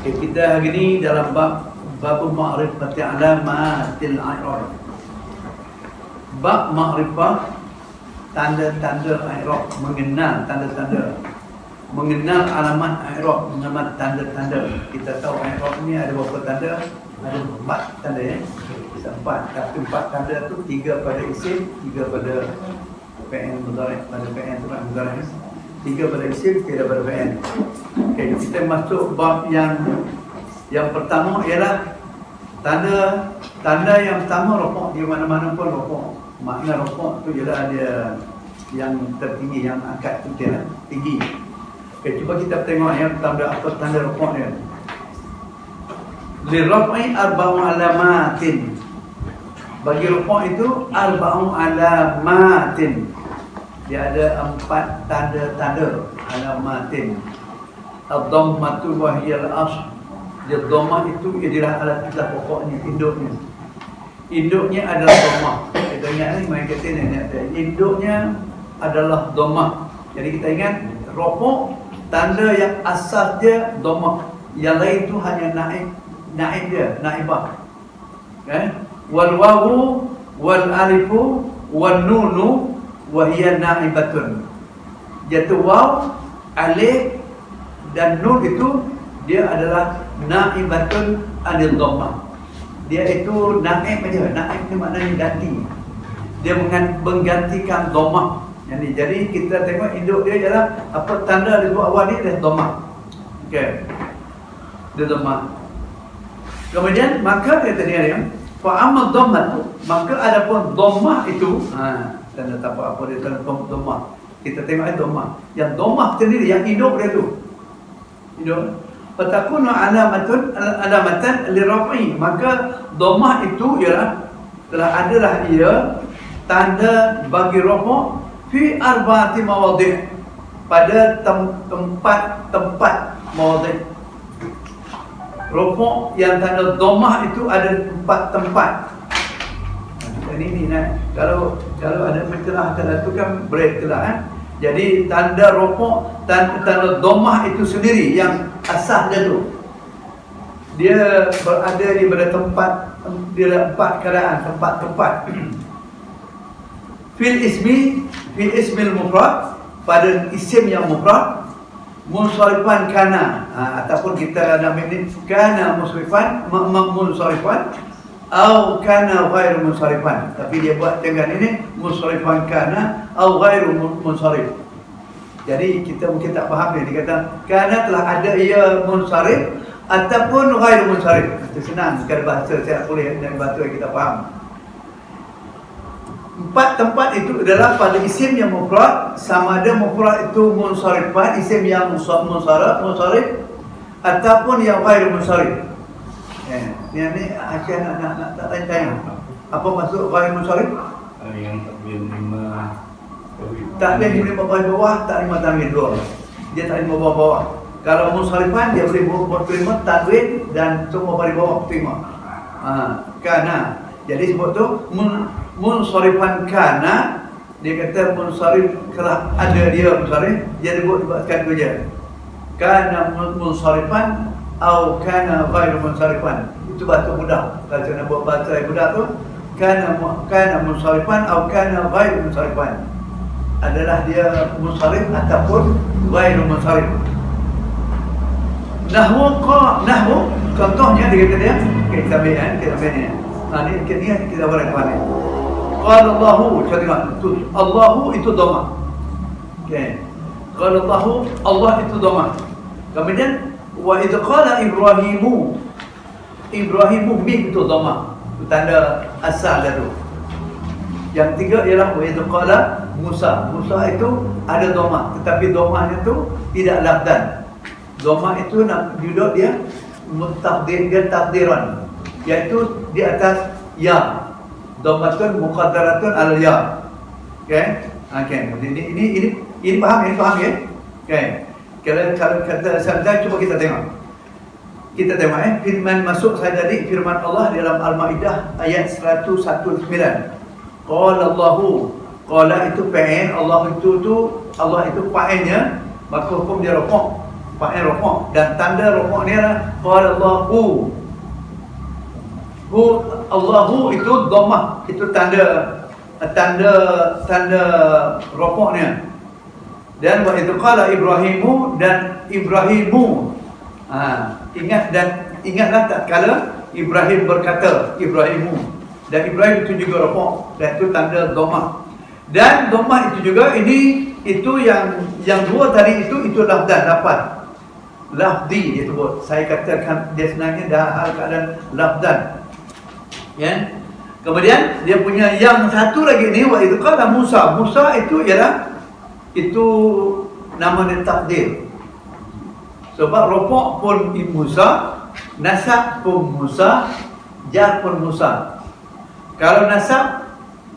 Okay, kita hari ni dalam bab ma'rifati alamatil i'rab. Bab ma'rifah tanda-tanda i'rab, mengenal tanda-tanda, mengenal alamat i'rab, mengenal tanda-tanda. Kita tahu i'rab ni ada berapa tanda? Ada 4 tanda ya. 4, tapi 4 tanda tu 3 pada isim, 3 pada fi'il mudhari', pada fi'il mudhari', 3 pada isim, 3 pada fi'il. Okey, kita masuk bab yang pertama ialah tanda yang pertama rokok. Di mana-mana pun rokok. Makna rokok tu ialah dia yang tertinggi, yang angkat tu dia tinggi. Okey, cuba kita tengok yang tanda apa tanda rokok dia. Liraf'i arba'u alamatin. Bagi rokok itu arba'u alamatin. Dia ada 4 tanda-tanda alamatin. Ad-dhammatu wa hiya al-asl. Dia dhammah itu adalah alat kita pokoknya, induknya. Induknya adalah dhammah. Kita ingat ni main kata ni, induknya adalah dhammah. Jadi kita ingat rokok tanda yang asas dia dhammah. Yang lain tu hanya naib dia, naibah. Kan? Wal wawu wal alifu wan nunu wa hiya naibatun. Jatuh waw, alif dan nun itu dia adalah naibatun anil dhammah. Dia itu naib aja. Naib ni maknanya ganti. Dia menggantikan dhammah. Jadi kita tengok induk dia ialah apa tanda di awal ni adalah dhammah. Okey. Dia dhammah. Kemudian maka dia tadi fa amma dhammah, maka adapun dhammah itu tanda apa dia tanda dhammah. Kita tengok dhammah. Yang dhammah sendiri yang induk dia tu. Induk. Fatakunu alamatan liraf'i, maka dhammah itu ialah adalah ia tanda bagi rafa' fi arba'ati mawadhi', pada tempat mawadhi'. Rafa' yang tanda dhammah itu ada 4 tempat. Ini kalau ada mencelah tu kan break telah Jadi tanda rafa', tanda dhammah itu sendiri yang asasnya tu. Dia berada di pada tempat, dia 4 keadaan, tempat-tempat. Fil ismil mufrad, pada isim yang mufrad, munsharifan kana, ataupun kita nama ini kana musrifan, munsharifan, atau kana ghairu munsharifan. Tapi dia buat dengan ini munsharifan kana atau ghairu munsharif. Jadi kita mungkin tak faham dia kata kana telah ada ia munsharif ataupun ghairu munsharif. Itu senang sekali bahasa saya boleh dan bahasa kita faham. 4 tempat itu adalah pada isim yang mufrad, sama ada mufrad itu munsharifan, isim yang munsharif ataupun yang ghairu munsharif. Ni Aceh nak tanya. Apa maksud ghairu munsharif? Yang takbir 5 takbir 5 bawah, tak 5 takbir 2. Dia tak 5 bawah. Kalau munsharifan dia boleh terima takbir dan semua bagi bawah terima. Kana. Jadi sebut tu munsharifan kana, dia kata munsharif kalau ada dia munsharif, dia buatkan tu je. Kana munsharifan atau kana ghairu munsharifan. Itu bahasa mudah. Kalau nak buat bahasa mudah tu kana munsharifan atau kana ghairu munsharifan. Adalah dia munsharif ataupun ghairu munsharif. Nahwu contohnya dia kata dia kita ambil ni. Kita boleh faham. Qala Allahu, contoh Allahu itu dhammah. Okey. Qala Allahu, Allah itu dhammah. Kemudian wa idh qala Ibrahimu mim itu dhammah. Itu tanda asal dia tu. Yang 3 ialah wa idh qala Musa itu ada dhammah, tetapi dhammahnya tu tidak lafzan. Dhammah itu nak duduk dia takdiran, iaitu di atas ya. Dhammatun muqaddaratun al ya. Okey? Ini faham ya? Okey. Kalau kata sabda, cuba kita tengok. Firman masuk saya tadi, firman Allah dalam Al-Maidah ayat 119. Qala Allahu, qala itu fa'il, Allah itu fa'ilnya, maka hukum dia rafaa. fa'il rafaq, dan tanda rafaq ni adalah qala Allahu. Allahu itu dhammah, itu tanda rafaqnya. Dan wa idh qala Ibrahimu, dan Ibrahimu, ingatlah tatkala Ibrahim berkata, Ibrahimu, dan Ibrahim itu juga rafaq, dan itu tanda dhammah. Dan dhammah itu juga itu yang dua tadi itu lafzan, lafzi dia sebut. Saya katakan dia sebenarnya dah hal keadaan lafzan. Ya. Kemudian dia punya yang satu lagi ni, wa idh qala Musa. Musa itu ialah nama dia takdir. Sebab rafaq pun Musa, nasab pun Musa, jar pun Musa. Kalau nasab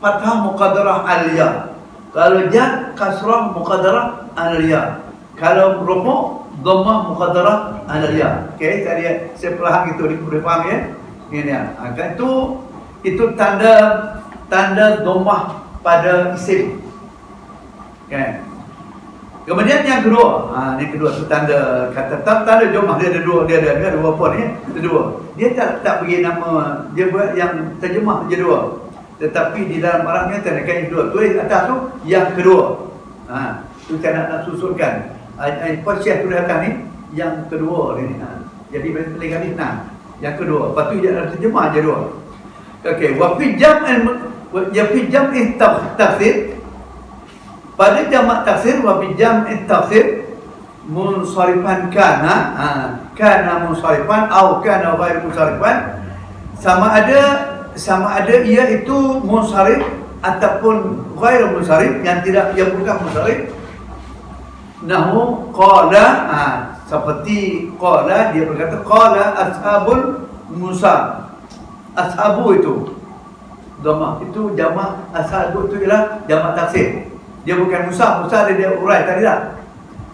fathah muqaddarah al-ya, kalau jar kasrah muqaddarah al-ya, kalau rafaq dhammah muqaddarah al-ya. Okey, tadi saya perlahan gitu boleh faham ya. Ini akan itu tanda dhammah pada isim. Okey. Kemudian yang kedua, ini kedua tu tanda kata tanda dhammah, dia ada dua apa ni? Ada dua. Dia tak bagi nama, dia buat yang terjemah je dua. Tetapi di dalam Arabnya tanda yang kedua. Tulis atas tu yang kedua. Tu saya nak susulkan. Syekh tulis atas ni yang kedua ni. Jadi paling kali yang kedua. Lepas tu dia terjemah je dua. Okey, wa fi jam'in tafsir. Pada jamak taksir, wa fi jam'in tafsir munsharifan kana munsharifan atau kana ghair munsharifan, sama ada ia itu munsharif ataupun ghair munsharif, yang bukan munsharif. Nahu qala, seperti qala, dia berkata qala ashabul Musa. Ashabu itu dhammah, itu jamak ashabu itu ialah jamak taksir. Dia bukan Musa. Musa dia urai tadi dah.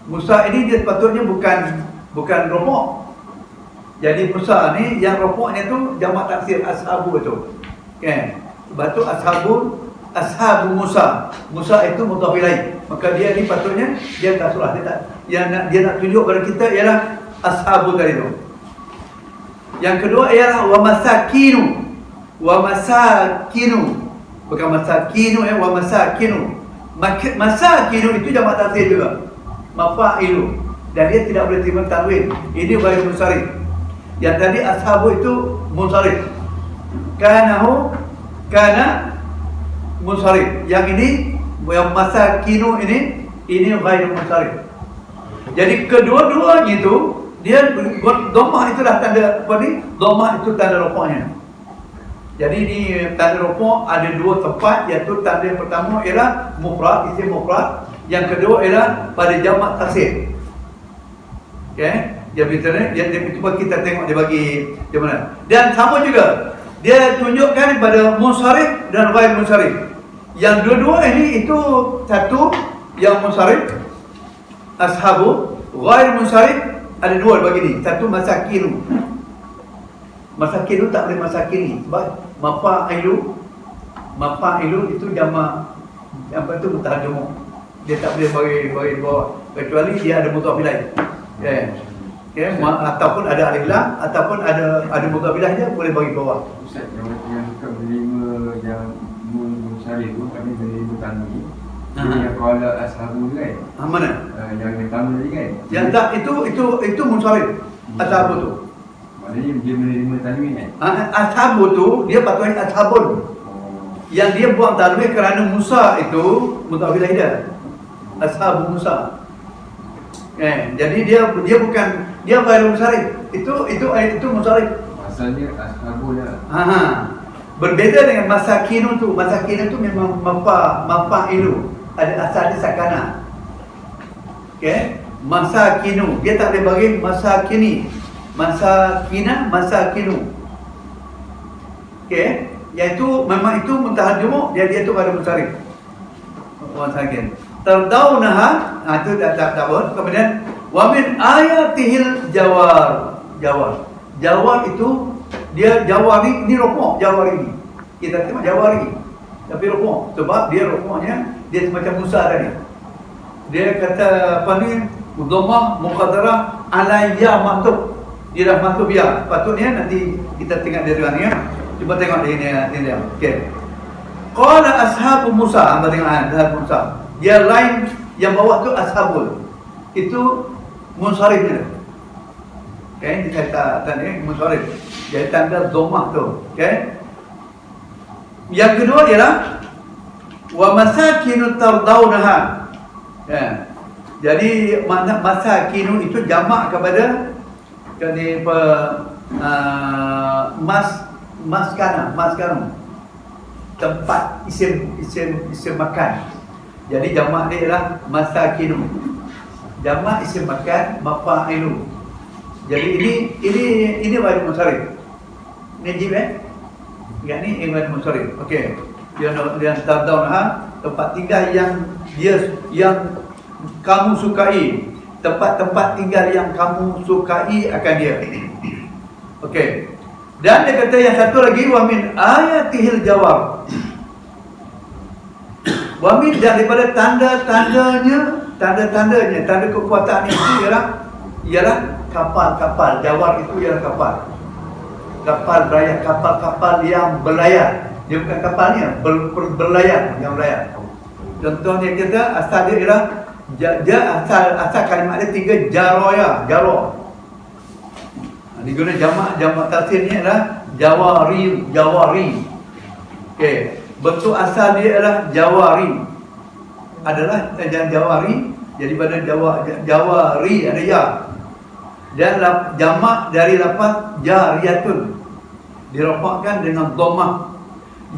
Musa ini dia sepatutnya bukan rafaq. Jadi Musa ni yang rafaqnya tu jamak taksir ashabu itu. Okey. Sebab tu ashabu Musa. Musa itu mudhaf ilaih. Maka dia ni patutnya dia tak surah, dia nak tunjuk kepada kita ialah ashabu tadi tu. Yang kedua ialah wa masakinu. Bukan masakinu, wa masakinu. Masakinu itu jamak taksir juga. Mafa'ilu. Dan dia tidak boleh terima tanwin. Ini ghair munsharif. Yang tadi ashabu itu munsharif. Kana munsharif. Yang ini yang masakinu ini ghair munsharif. Jadi kedua-duanya itu dia buat dhammah, itulah tanda apa ni? Dhammah itu tanda rafaqnya. Jadi di tanda rafaq ada dua tempat, iaitu tanda yang pertama ialah mufrad, isim mufrad. Yang kedua ialah pada jamak taksir. Okey, dia beritahu dia cuba kita tengok dia bagi di mana. Dan sama juga dia tunjukkan pada munsharif dan ghair munsharif. Yang dua-dua ini itu satu yang munsharif ashabu, ghair munsharif ada dua bagi ni. Satu masakinu. Masakinu tak boleh masakini sebab mafa'ilu itu jamak apa tu mutahaddimah. Dia tak boleh bagi bawah kecuali dia ada mudhaf ilaih. Ataupun ada alif lam ataupun ada mudhaf ilaih dia boleh bagi bawah. Ustaz, yang suka menerima yang munsharif tu kami menerima tanwin. Yang qala ashabu kan? Mana? Yang pertama tadi kan? Yang tak itu munsharif. Ashabu tu. Maknanya dia menerima tanwin kan? Ashabu tu dia patutnya ashabun. Yang dia buang tanwin kerana Musa itu mudhaf ilaih dia. Ashabu Musa. Jadi dia bukan, dia ghair munsharif. Itu munsharif. Asalnya ashabu lah. Berbeza dengan masakinu tu. Masakinu tu memang mafa'ilu. Ada asal dia sakana. Okey. Masakinu. Dia tak boleh bagi masakini. Masakinu. Okey. Iaitu memang itu mutahaddimah, dia tu ada munsharif. Masakin. Tardaunaha, itu tak apa. Kemudian wa min ayatihil jawar. Jawar itu dia jawari, ini rafaq jawari. Kita tengok jawari. Tapi rafaq sebab dia rafaqnya dia semacam Musa tadi. Dia kata apa ni? Dhammah muqaddarah ala ya maktub. Dia dah maktub ya. Patutnya nanti kita tengok dia ni ya. Cuba tengok dia ni dia. Okey. Qala ashabu Musa, anda tengok ashab Musa. Dia lain yang bawah tu ashabul. Itu munsharif dia. Okey, kita tadi munsharif. Jadi tanda dhammah tu. Okey. Yang kedua ialah wa masakinu tardaunaha. Ya. Jadi masakinu itu jamak kepada maskana tempat isim makan. Jadi jamak dia ialah masakinu. Jamak isim makan mafa'ilu. Jadi ini wajib munsharif. Najib yang ni wajib munsharif. Okey. Dia tardaunaha tempat tinggal yang kamu sukai, tempat-tempat tinggal yang kamu sukai akan dia. Okey. Dan dia kata yang satu lagi wa min ayatihil jawab. Wa min daripada tanda-tandanya, tanda kekuatan itu ialah kapal-kapal. Jawab itu ialah kapal. Kapal berlayar, kapal-kapal yang berlayar. Dia bukan kapalnya, berlayar, yang berlayar. Contohnya kita asal dia ialah asal kalimat dia 3 jaroya, jaro. Diguna jamak tasirnya adalah jawari. Okey, bentuk asal dia adalah jawari. Adalah jawari, jadi pada jawari ada ya. Dan jamak dari lafaz jariyatun dirofakkan dengan dhammah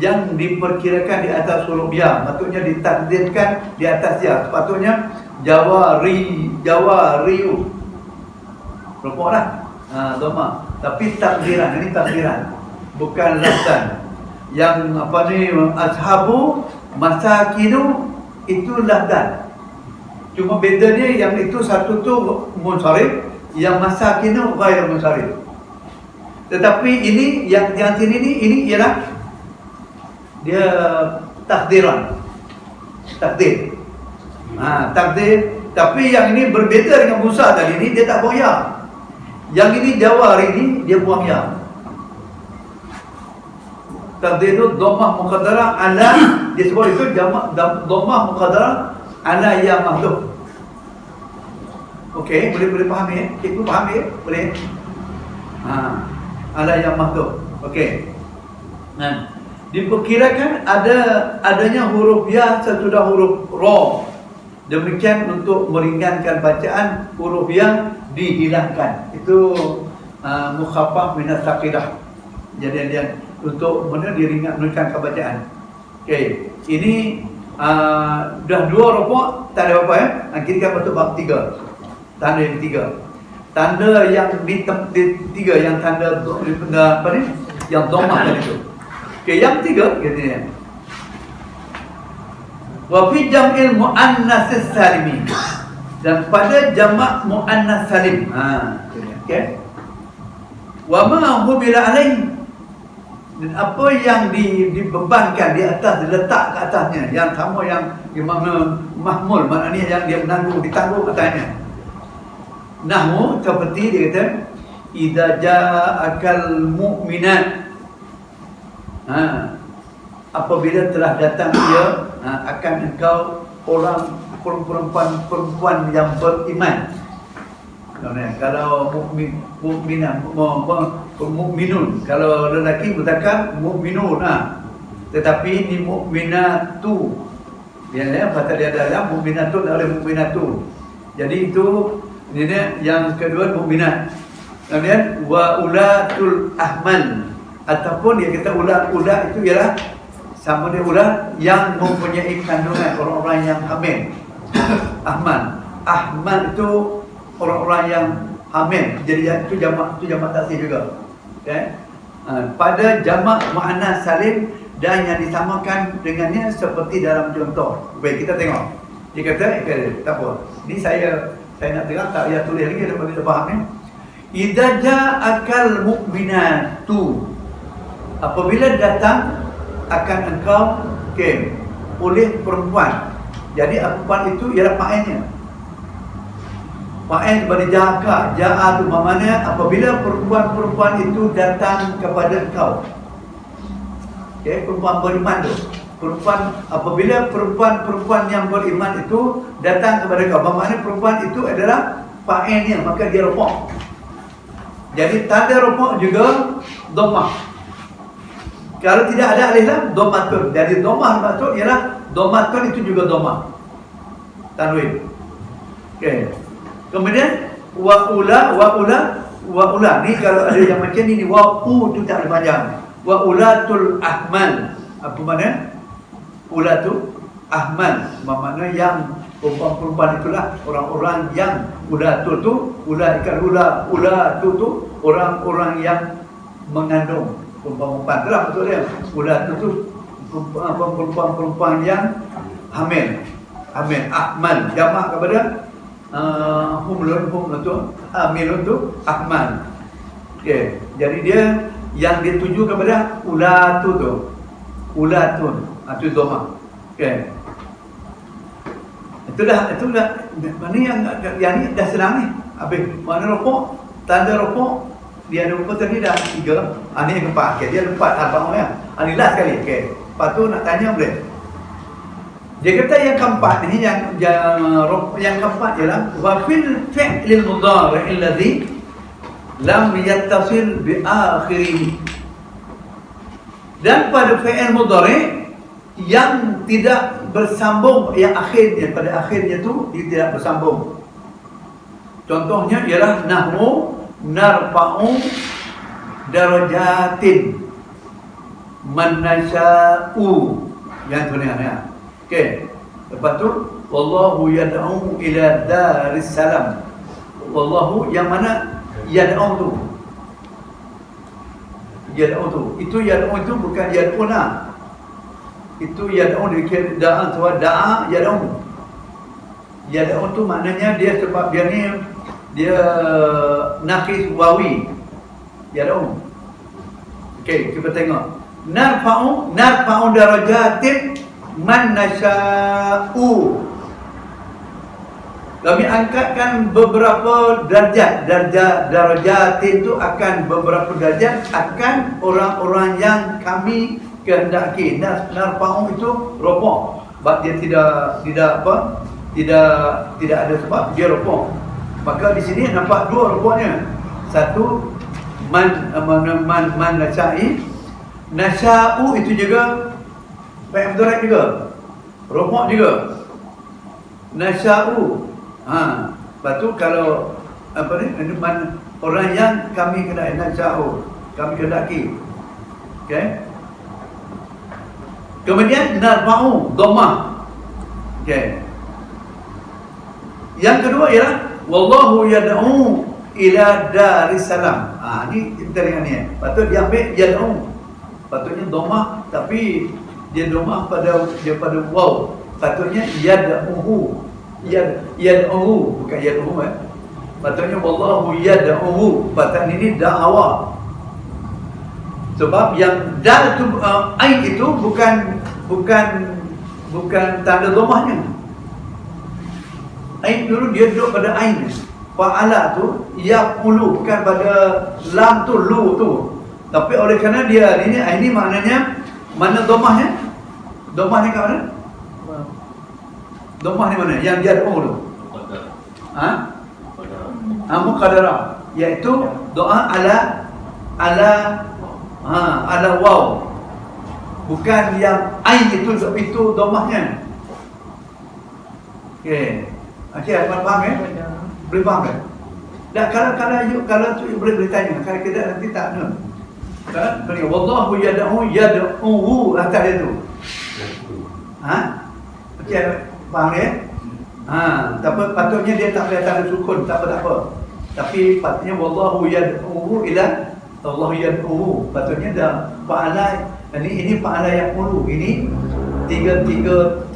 yang diperkirakan di atas huruf ya, maksudnya ditakdirkan di atas ya. Sepatutnya jawariu. Rofaklah dhammah. Tapi takdiran, ini takdiran, bukan lafzan. Yang ashabu masakinu itu lafzan. Cuma bedanya yang itu satu tu munsharif, yang masakinu ghair munsharif. Tetapi ini yang sini ini ialah dia takdiran. Takdir. Takdir. Tapi yang ini berbeza dengan Musa tadi ni, dia tak buang ya. Yang ini jawari ini dia buang ya. Takdir itu dhammah muqaddarah ala, dia sebut itu jamak dhammah muqaddarah ala ya mahdhuf. Okey, boleh faham ya? Cikgu faham ya? Boleh? Ala ya mahdhuf. Okey. Diperkirakan adanya huruf ya sesudah huruf ra. Demikian untuk meringankan bacaan, huruf yang dihilangkan. Itu mukhaffaf min as-saqilah. Jadi dia untuk diringankan bacaan. Okey, ini dah 2 rukuk, tak ada apa ya. Kita betul bab 3. Tanda yang 3. Tanda yang di 3 yang tanda apa ni? Yang dhammah tadi tu. Okey, yang 3 katanya. Wa fi jam'il muannas salimi. Dan pada jamak muannas salim. Okey. Wa ma hubila alaihi. Dan apa yang dibebankan di atas, diletak ke atasnya, yang sama yang mahmul, maknanya yang dia menanggung, ditanggung atasnya. Nahwu seperti dia kata idza ja'akal mu'minat. Apabila telah datang dia akan engkau orang perempuan yang beriman. Kalau mukminun, kalau lelaki muzakkar mukminun. Tetapi ni mukminatu. Biasanya pasal dia ada mukminatun oleh mukminatu. Jadi itu ini yang kedua mukminat. Kemudian wa ulatul ahmal, ataupun dia kata ulat itu ialah sama dia ulat yang mempunyai kandungan, orang-orang yang hamil. Ahmal itu orang-orang yang hamil. Jadi itu jamak taksir juga. Okay? Pada jamak muannas salim dan yang disamakan dengannya seperti dalam contoh. Baik, kita tengok. Dia kata, tak apa. Ini saya nak terang, tak payah tulis lagi supaya kita faham ni. Idza ja'akal mu'minatu. Apabila datang akan engkau oleh perempuan. Jadi perempuan itu ialah fa'ilnya. Fa'il sebagai jaga. Ja'a tu maknanya apabila perempuan-perempuan itu datang kepada engkau. Okay, perempuan beriman tu. Apabila perempuan-perempuan yang beriman itu datang kepada kau, maknanya perempuan itu adalah fa'ilnya, maka dia rafah. Jadi tanda rafah juga dhammah. Kalau tidak ada alif lam, dhammatun. Jadi dhammah maksud ialah dhammatun, itu juga dhammah. Tanwin. Okey. Kemudian wa'ula. Ni kalau ada yang macam ni wa'u tu tak ada panjang. Wa'ulatul ahmal. Apa makna? Ulatu ahmal, makna yang perempuan-perempuan itulah orang-orang yang ulatul tu, ulatu tu orang-orang yang mengandung. Perempuan-perempuan itulah betul dia. Ulatu tu perempuan-perempuan yang hamil. Ahmal jamak kepada humlun tu, hamilun tu ahmal. Okey, jadi dia yang dituju kepada ulatu tu, ulatun. Itu dhammah. Okey. Itulah mana yang ni dah senang ni. Habis mana rokok, tanda rokok dia ada rokok tadi dah 3. Ni yang keempat. Okey, dia ada 4 abang ya. Ni last sekali. Okey. Lepas tu nak tanya boleh. Dia kata yang keempat ni yang keempat ialah wa fil fi'lil mudhari' alladhi lam yattasil bi akhirih. Dan pada fi'il mudhari' yang tidak bersambung, yang akhirnya, pada akhirnya tu dia tidak bersambung. Contohnya ialah nahwu narfa'u darajatin man nasha'u, yang tu ni ya. Okey. Lepas tu wallahu yad'u ila daris salam. Wallahu yang mana yad'u tu? Yad'u tu. Itu yad'u itu bukan yad'una. Itu yad'u dikira da'a, sebab da'a yad'u. Yad'u tu maknanya dia sebab dia ni dia naqis wawi. Yad'u. Okey, kita tengok. Narfa'u darajatin man nasha'u. Kami angkatkan beberapa darjat. Darajatin itu akan beberapa darjat akan orang-orang yang kami kehendaki. Narfa'u itu rafah. Sebab dia tidak ada sebab dia rafah. Maka di sini nampak dua rafahnya. Satu man nasha'i. Nasha'u itu juga fi'il mudhari' juga. Rafah juga. Nasha'u. Lepas tu kalau apa ni, orang yang kami kena nasha'u, kami kehendaki. Okey. Kemudian narfa'u dhammah. Okey. Yang kedua ialah wallahu yad'u ila daris salam. Ni kita tengok ni. Patut dia ambil yad'u. Patutnya dhammah tapi dia dhammah pada waw. Patutnya yad'uhu. Yad'uhu bukan yad'uhu Patutnya wallahu yad'uhu. Patut ini da'awah. Sebab yang dal tu ain itu bukan tanda dhammahnya. Ain dulu dia duduk pada ain. Fa'ala tu yaqulu, bukan pada lam tu, lu tu. Tapi oleh kerana dia ini maknanya mana dhammahnya? Dhammahnya kat mana? Dhammah ni mana? Yang dia doa tu. Muqaddarah, iaitu doa ala waw. Bukan yang ain itu dhammahnya. Okey. Okey, faham ya? Boleh faham tak? Tak, kalau tu boleh tanya. Kalau tidak nanti tak benar. Kan? Wallahu yad'u atas dia tu. Okey, faham ya? Patutnya dia tak boleh tanda sukun, tak apa. Tapi patutnya wallahu yad'u ila Allah yad'u. Patutnya dah fa'ala. Ini fa'ala yaqulu. Ini 333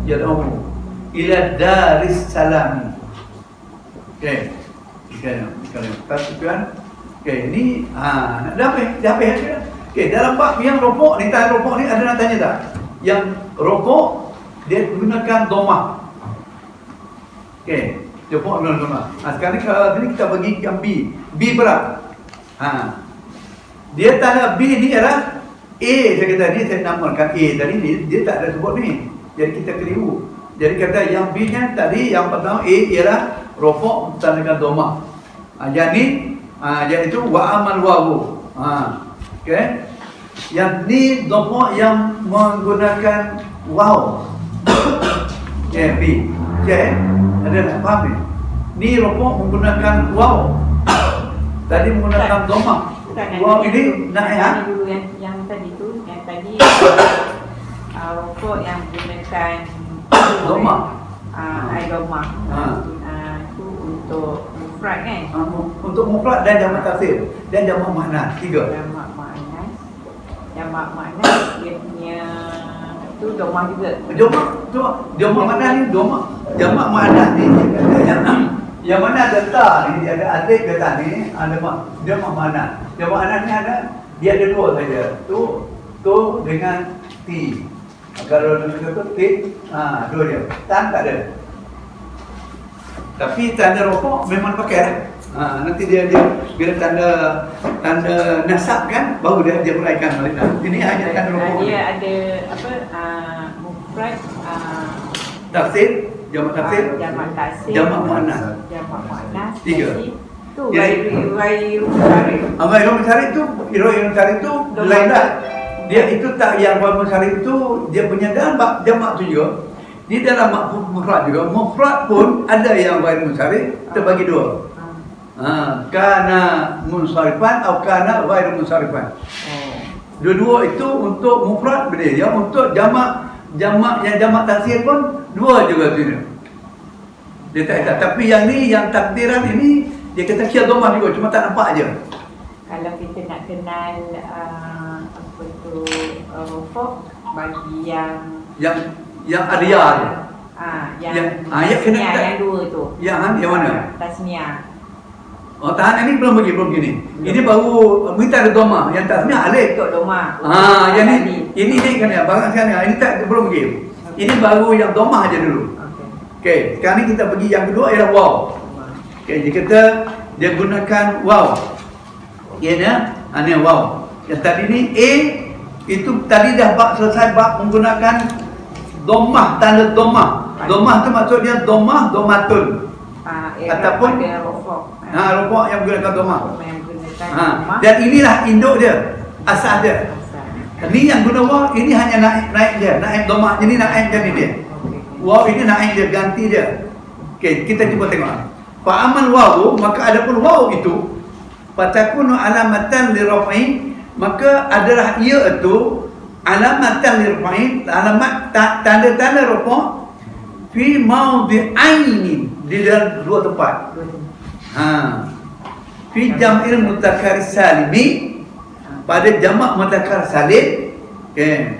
yad'u ila daris salam. Okey. Kan? Okey, ini dah habis. Okey, dalam bab yang rokok ni, tanya rokok ni ada nak tanya tak? Yang rokok dia gunakan domah. Okey, jemput domah. Sekarang ni kita bagi yang B. B berat. Dia tanda B ni ialah A. Saya kata ni saya namakan A tadi ni, dia tak ada sebut ni. Jadi kita keliru. Jadi kata yang B nya tadi, yang pertama A ialah rofok tandakan domah. Yang ni iaitu wa amal wawu. Okey. Yang ni domah yang menggunakan waw. B. Okey. Ada nak faham ni? Ni rofok menggunakan waw. Tadi menggunakan domah. Waw ini naik dulu yang tadi tu, yang tadi rokok yang menggunakan domah. domah. Itu untuk mufrad kan? Untuk mufrad dan jamak tafsir dan jamak makna, 3. Jamak makna dia punya tu domah juga. Jamak makna ni jamak makna ni yang mana ada ta ni, ada alif ke ta ni, ada jamak makna. Jamak makna ni dia ada 2 saja. Tu dengan ti. Kalau dengan tu ti, 2 dia. Tan tak ada. Tapi tanda rokok memang pakai lah. Nanti dia bila tanda nasab kan, baru dia huraikan balik. Ini hanya tanda rokok. Dia ada mufrad, tafsir, jamak tafsir, jamak makna. 3. Tu Ghairul Musharif. Ghairul Musharif tu lain dah. Dia itu tak, yang Ghairul Musharif tu dia punya dalam jamak tu juga. Di dalam mufrad juga. Mufrad pun ada yang Ghairul Musharif terbagi 2. Kana munsharifan atau kana Ghairul Musharifan. Dua-dua itu untuk mufrad boleh. Yang untuk jamak yang jamak tafsir pun 2 juga tu dia tak. Tapi yang ni, yang takdiran ini dia kata kia domah juga, cuma tak nampak aja. Kalau kita nak kenal apa tu rofok bagi yang Arya tu. Yang kena yang 2 tu. Yang mana? Tasniah. Tahan ini belum gini. Ini baru kita ada domah, yang tasniah alif. Untuk domah. Yang ini kan ya, barang sekarang ini tak belum lagi. Ini baru yang domah aja dulu. Okey, sekarang ni kita pergi yang kedua ialah waw. Okey, dia kata dia gunakan waw. Ianya ni waw. Yang tadi ni A itu tadi dah selesai bab menggunakan domah, tanda domah. Domah tu maksudnya domah, domatun. Ataupun rofok. Rofok yang menggunakan domah. Dan Dan inilah induk dia, asal dia. Ini yang guna waw, ini hanya naik dia, naik domah. Ini naik jadi dia. Waw ini naik dia, ganti dia. Okey, kita cuba tengok. Fa amal waw, maka adapun waw itu fatakunu alamatan liraf'i, maka adalah ia itu alamatan liraf'i, alamat tanda-tanda rafa' fi mawdi'aini, di dalam 2 tempat. Fi jam'il mudzakkar salimi, pada jamak mudzakkar salim. Okey.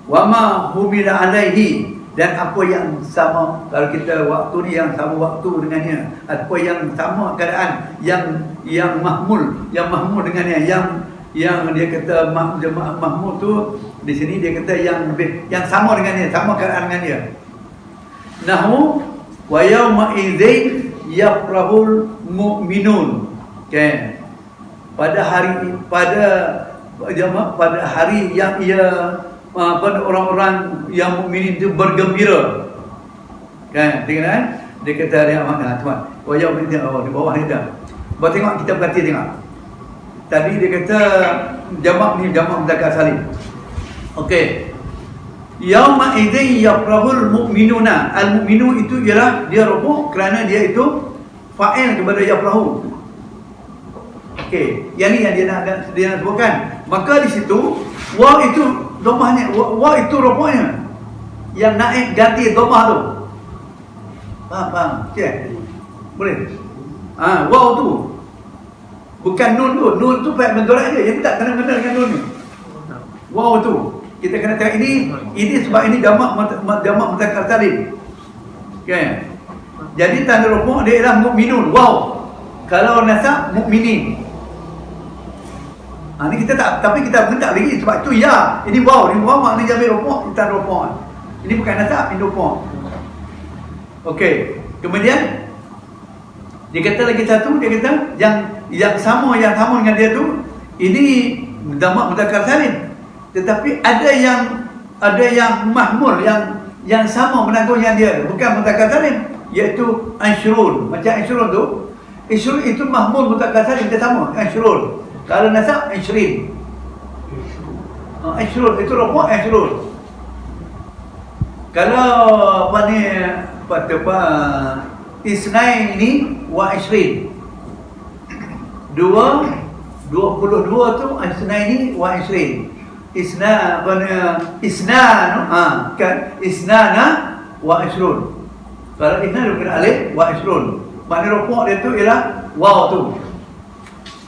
Wa ma humila alaihi, dan apa yang sama, kalau kita waktu ni yang sama waktu dengannya, apa yang sama keadaan yang mahmul dengannya, yang dia kata mahmul tu di sini dia kata yang sama dengannya, sama keadaan dengannya. Nahu wa yauma idzin yafrahul mu'minun. Okey. Pada hari yang ia orang-orang yang mukminin itu bergembira. Kan? Tengok kan? Dia kata dia mana tuan. Wajah di bawah ni dah. Buat tengok, kita perhati tengok. Tadi dia kata jamak ni jamak mudzakkar salim. Okey. Yauma idzin yafrahul mu'minuna. Al-mu'minu itu ialah dia rubuk kerana dia itu fa'il kepada yafrahu. Okey, yang ni yang dia nak sebutkan. Maka di situ waw itu domahnya, waw itu rubuknya yang naik ganti domah tu. Faham? Cik? Boleh? Waw tu bukan nun tu. Nun tu pakai mendorak je. Yang tak kena-kena dengan nun ni. Waw tu kita kena tengok ini sebab ini jamak mudzakkar salim. Okey. Jadi tanda rubuk dia ialah mukminun. Waw. Kalau nasab mukminin. Ni kita tak, tapi kita tak lagi sebab tu ya. Ini waw maknanya jamak rubuk, kita rubuk. Ini bukan nasab, ini rupuk. Okey. Kemudian dia kata lagi satu, dia kata yang sama dengan dia tu, ini jamak mudzakkar salim. Tetapi ada yang mahmul, yang sama menanggung yang dia, bukan mudzakkar salim, iaitu ansyrun. Macam ansyrun tu, ansyrun itu mahmul mudzakkar salim, dia sama ansyrun. Kalau nasab ansyrin. Ansyrun itu rupuk ansyrun. Kalau apa ni, isnain ini wa ishrin. 22 tu isnain ini wa ishrin. Isna kan isnana wa ishrun. Kalau isna bukan alif wa ishrun. Makna rupuk dia tu ialah waw tu.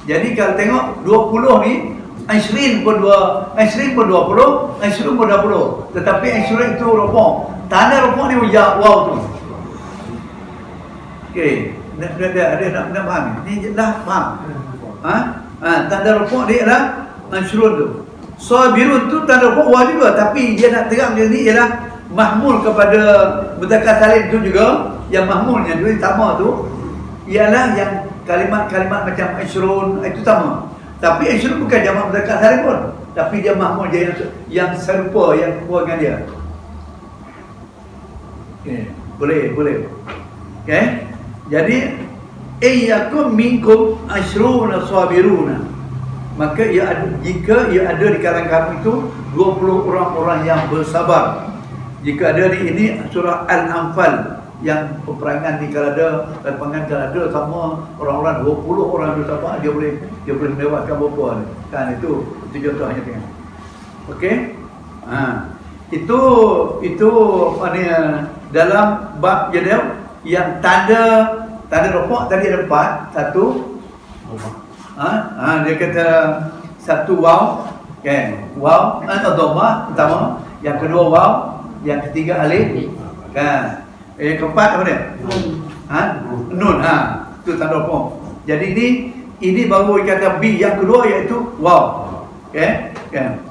Jadi kalau tengok 20 ni, Ashrin pun 20, Ashrun pun 20. Tetapi Ashrun itu rupuk. Tanda rupuk ni waw tu. Okey, ada nak faham? Ni dah faham. Tanda rupuk dia adalah Ashrun tu. Sabirun tu tanda rupuk waw juga, tapi dia nak terang dia ni ialah mahmul kepada mudzakkar salim tu juga. Yang mahmulnya tu sama tu ialah yang kalimat-kalimat macam Ashrun itu sama. Tapi Ashrun bukan jamak mudzakkar salim pun, tapi dia mahmul dia yang serupa, yang kuat dengan dia. Okay. Boleh. Okay. Jadi ayyakum minkum ashruna sabiruna. Maka jika ia ada di kalangan kamu itu 20 orang-orang yang bersabar. Jika ada di ini surah Al-Anfal, yang peperangan ni kalau ada, lapangan kalau ada sama orang-orang 20 orang bersabar, dia boleh melewatkan berapa ni. Kan itu contohnya tengok. Okey? Itu apa ni, dalam bab jadal yang tanda rupuk tadi ada 4. Satu dia kata satu waw, kan? Waw atau dhammah pertama, yang kedua waw, yang ketiga alif, kan? Yang keempat apa dia? Nun. Itu tanda rupuk. Jadi ini baru kata B yang kedua, iaitu waw. Okey? Kan?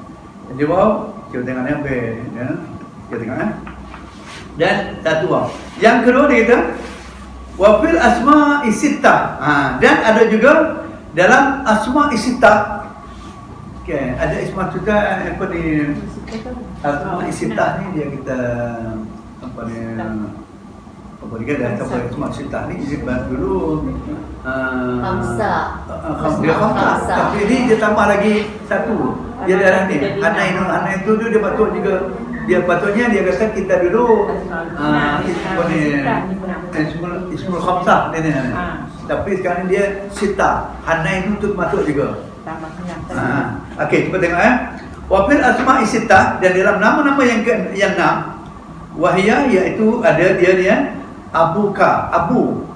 Jadi waw, kita tengok ni apa ya? Kita tengok dan satu waw. Yang kedua dia kata wa fil asma'i sittah. Dan ada juga dalam asma'i sittah. Okey, ada asma' sittah apa ni? Asma'i sittah ni dia kita apa ni? Apa dia dah tahu asma' sittah ni dia bahas dulu. Khamsah. Tapi ini dia tambah lagi satu. Dia darah ni. Anai itu dia patut juga. Dia patutnya dia kata kita dulu ismul khamsah ni. Tapi sekarang dia sita. Hanai itu masuk juga. Okey, cuba tengok wa fil asma'i sittah, dan dalam nama-nama yang 6, wahya iaitu ada dia abuka, abu.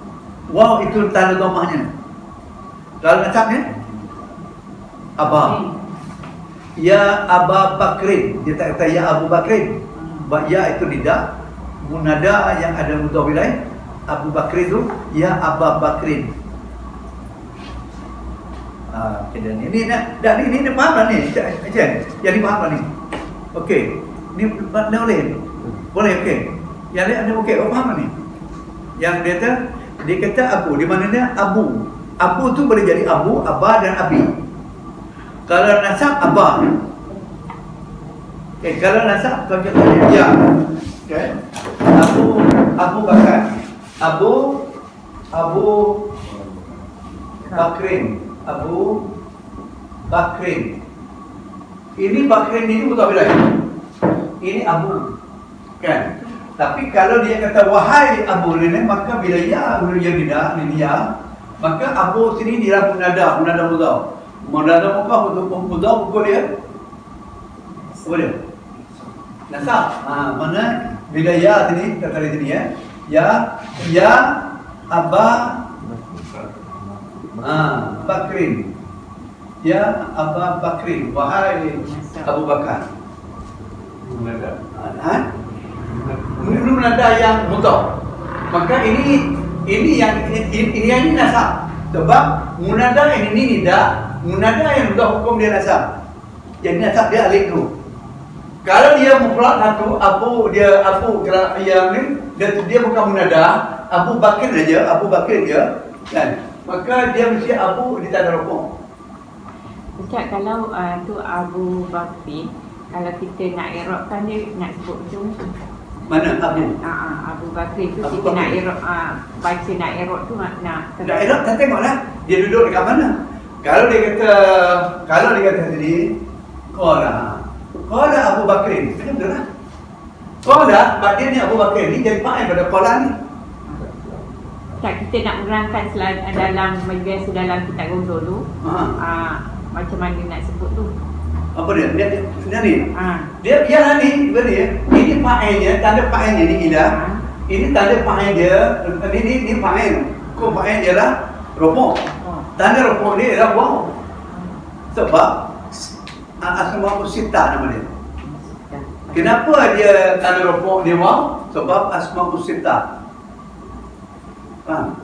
Waw itu tanda dhammahnya. Kalau nasabnya abah. Ya Aba Bakrin, dia tak kata ya Abu Bakrin. Ya itu tidak. Munada yang ada mudhaf ilaih, Abu Bakrin itu ya Aba Bakrin. Dan ini faham lah ni. Jadi faham lah ni. Okey. Ni boleh okey. Yang lain ada okey, faham lah ni. Yang dia kata Abu, di mananya Abu. Abu tu boleh jadi Abu, Aba dan Abi. Kalau nasab abah. Kalau nasab contohnya ya. Abu Bakar. Abu Bakrin. Abu Bakrin. Ini Bakrin ini mudhaf ilaih. Ini Abu. Kan? Tapi kalau dia kata wahai Abu ini, maka bila ya tidak, ini ya, maka Abu sini dia munada mudhaf. Munada apa untuk mudhaf pukul dia? Apa dia? Nasab. Mana bila ya sini, kata di sini ya. Ya Aba Bakrin. Ya Aba Bakrin. Wahai Abu Bakar. Munada. Munada yang mudhaf. Maka ini yang nasab. Sebab munada ini tidak. Munada yang sudah hukum dia nasab. Jadi nasab dia alif tu. Kalau dia mufrad satu, Abu dia Abu yang ni dia bukan munadah, Abu Bakr dia kan. Maka dia mesti Abu di tanda rukun. Ustaz, kalau tu Abu Bakri, kalau kita nak i'rabkan dia nak sebut macam tu. Mana Abu? Abu Bakri tu Abu kita nak Bakri. i'rab, baca nak i'rab tu nak Nak tak tengoklah dia duduk dekat mana. Kalau dia kata tadi qala Abu Bakr, macam tu lah. Qala, sebab dia ni Abu Bakr ni jadi fa'il pada qala ni. tak, kita nak menerangkan dalam biasa dalam kitab gondol tu. Macam mana nak sebut tu? Apa dia? Dia ni. Ha. Dia ni sebenarnya ini fa'ilnya, tanda fa'ilnya ni ilah. Ini tanda fa'il dia, ini fa'il. Ko fa'il ialah rukun. Tanda rukun dia ialah waw. Sebab asma usita nama dia. Kenapa dia tanda rukun dia waw? Sebab asma usita.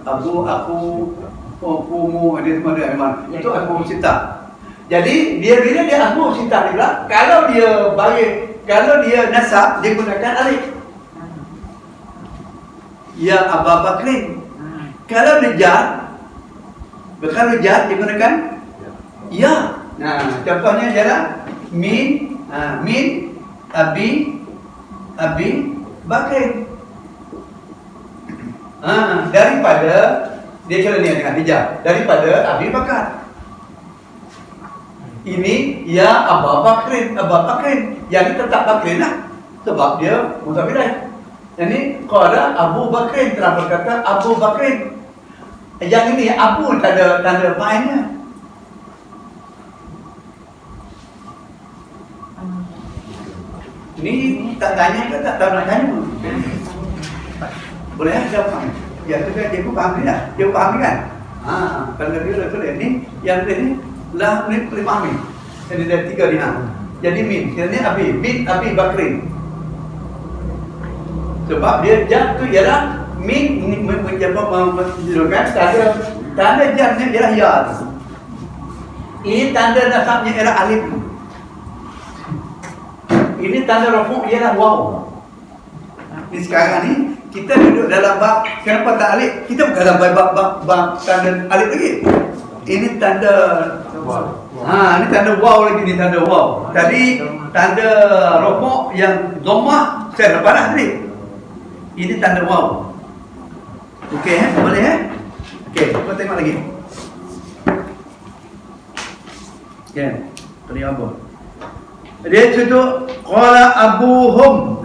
Abu, aku, kumu, dia semua ada iman. Itu asma usita. Jadi dia bila dia asma usita ni pula, kalau dia nasab dia gunakan alif. Ya Abu Bakrin. Kalau dia jar dia gunakan ya. Nah, contohnya ialah min Abi Bakrin. Daripada dia cara ni dengan hijab, daripada Abi Bakar. Ini ya Abu Bakrin. Yang ini tetap Bakrin lah, sebab dia mutabilah. Jadi qala Abu Bakrin, telah berkata Abu Bakrin. Yang ini Abu tanda fa'ilnya. Ini tak tanya ke tak tahu nak tanya pun. Boleh jawab kami. Ya tu kan dia pun faham ni lah. Dia faham kan? Kalau dia boleh ni yang ni lah ni boleh faham ni. Jadi ada tiga ni. Jadi min, ini Abi Bakrin. Sebab dia jar tu ialah min menunjukkan tanda jarnya ialah ya. Ini tanda nasabnya ialah alif. Ini tanda rafu' ialah waw. Ini sekarang ni kita duduk dalam bab kenapa tak alif? Kita bukan dalam bab tanda alif lagi. Ini tanda ini tanda waw lagi, ni tanda waw. Tadi tanda rafu' yang dhammah saya lepas dah tadi. Ini tanda waw. Okey, boleh Okey, kita tengok lagi. Okey, tadi apa? Dia tutup qala abuhum.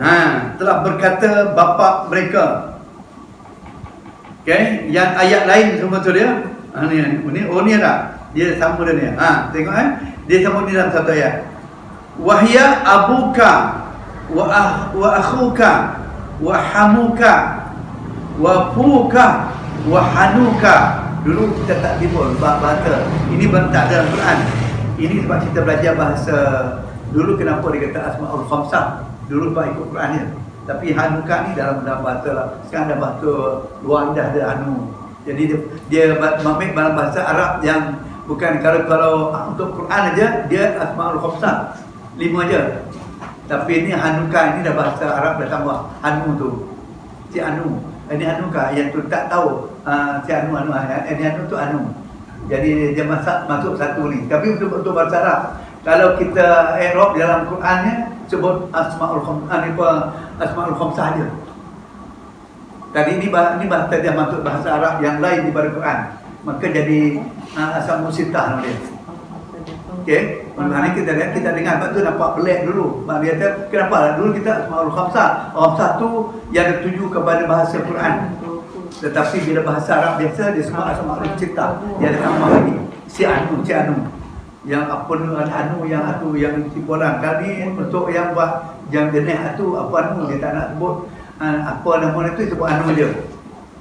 Telah berkata bapa mereka. Okey, yang ayat lain semua tu dia. Ni ada. Dia sambung dia ni. Tengok dia sambung ni dalam satu ayat. Wahya abuka wa akhuka wa hamuka wa fuka wa hanuka. Dulu kita tak timbul bahasa. Ini tak ada dalam Quran. Ini sebab kita belajar bahasa. Dulu kenapa dia kata Asmaul Khamsah? Dulu sebab ikut Quran dia. Tapi hanuka ni dalam bahasa, sekarang ada bahasa luar dah ada anu. Jadi dia ambil dalam bahasa Arab yang bukan, kalau untuk Quran aja dia Asmaul Khamsah 5 aja. Tapi ini hanuka, ini dah bahasa Arab dah tambah anu tu. Si anu. Ini hanuka yang tu tak tahu si anu ini anu tu anu. Jadi dia masuk satu ni. Tapi untuk bahasa Arab, kalau kita i'rab dalam Qurannya sebut Asmaul Khamsah aja. Tadi ini bahasa dia masuk bahasa Arab yang lain daripada Quran. Maka jadi Asmaul Sittah nama dia. Okey, maknanya kita lihat, kita dengar sebab tu nampak pelik dulu. Mak dia kata, kenapa? Dulu kita Asmaul Khamsah. Khamsah tu yang tertuju kepada bahasa Quran. Tetapi bila bahasa Arab biasa dia semua Asmaul Sittah. Dia ada nama lagi. Si anu. Yang apa anu yang tipuan kali untuk yang buat yang jenis atu apa anu dia tak nak sebut apa nama itu sebut anu dia.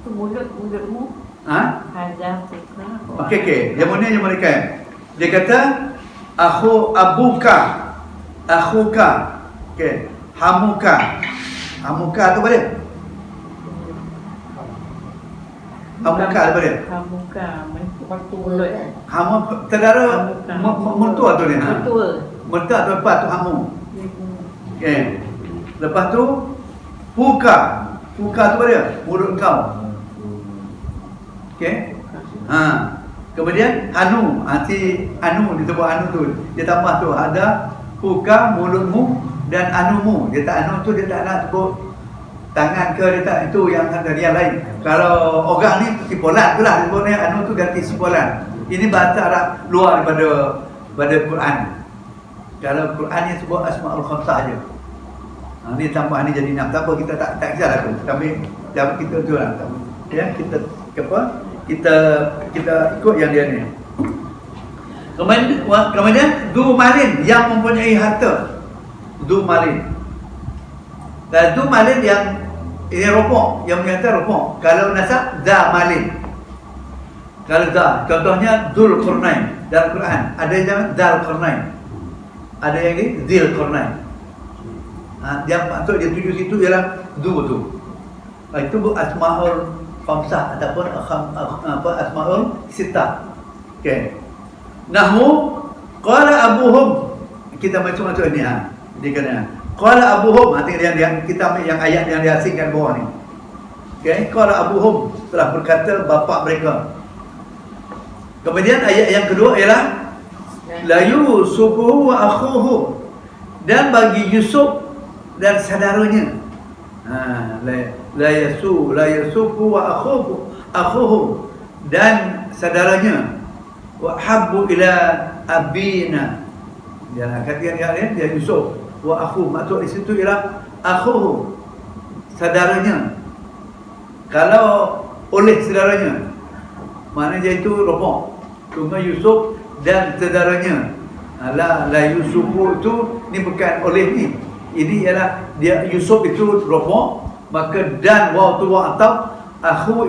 Tu mulutmu. Hazah fikra. Okey. Yang mana yang mereka? Dia kata akhuka. Okey. Hamuka tu boleh? Hamuka apa dia? Hamuka mulut. Hamu terdara mertua tu ni. Mertua. Mertua tu apa tu hamu? Okay. Lepas tu Puka tu apa dia? Mulut kau. Okay. Kemudian Anu. Anu disebut Anu tu. Dia tambah tu ada Puka mulutmu dan anumu. Dia tak anu tu dia tak nak sebut tangan ke, dia tak, itu yang ada yang lain. Kalau orang ni sipolan tu lah sebutnya, anu tu ganti sipolan. Ini bahasa Arab luar daripada Quran. Kalau Quran ni sebut Asmaul Khamsah je. Ni tambah ni jadi 6. Tak apa, kita tak kisah tu. Kami jawab kita tu lah. Ya, kita apa? Kita ikut yang dia ni. Kemudian Du Malin yang mempunyai harta. Du Malin. Dan Du Malin yang ini rokok, yang menyatakan rokok. Kalau nasab Da Malin. Kalau Da, contohnya Dzul Qarnain dalam Quran. Ada yang nama Dzal Qarnain. Ada yang ini Dzil Qarnain. Yang maksud dia tuju situ ialah Du tu. Itu Asmaul Khamsah ataupun Asmaul Sittah. Okey. Nahu qala abuhum. Kita macam-macam ni Dia kena qala abuhum. Artinya dia kita ambil yang ayat yang diasingkan bawah ni. Okey, qala abuhum, telah berkata bapa mereka. Kemudian ayat yang kedua ialah la yusufu wa akhuhu, dan bagi Yusuf dan saudaranya. La yusufu wa akhuhu dan saudaranya. Wa habbu ila abina. Dia kata dia Yusuf wa akhu, maksud di situ ialah akhuhu, saudaranya. Kalau oleh saudaranya, maknanya itu rokok. Cuma Yusuf dan saudaranya. La Yusufu itu ni bukan oleh ni. Ini ialah dia Yusuf itu rokok, maka dan waw tu waw atau akhu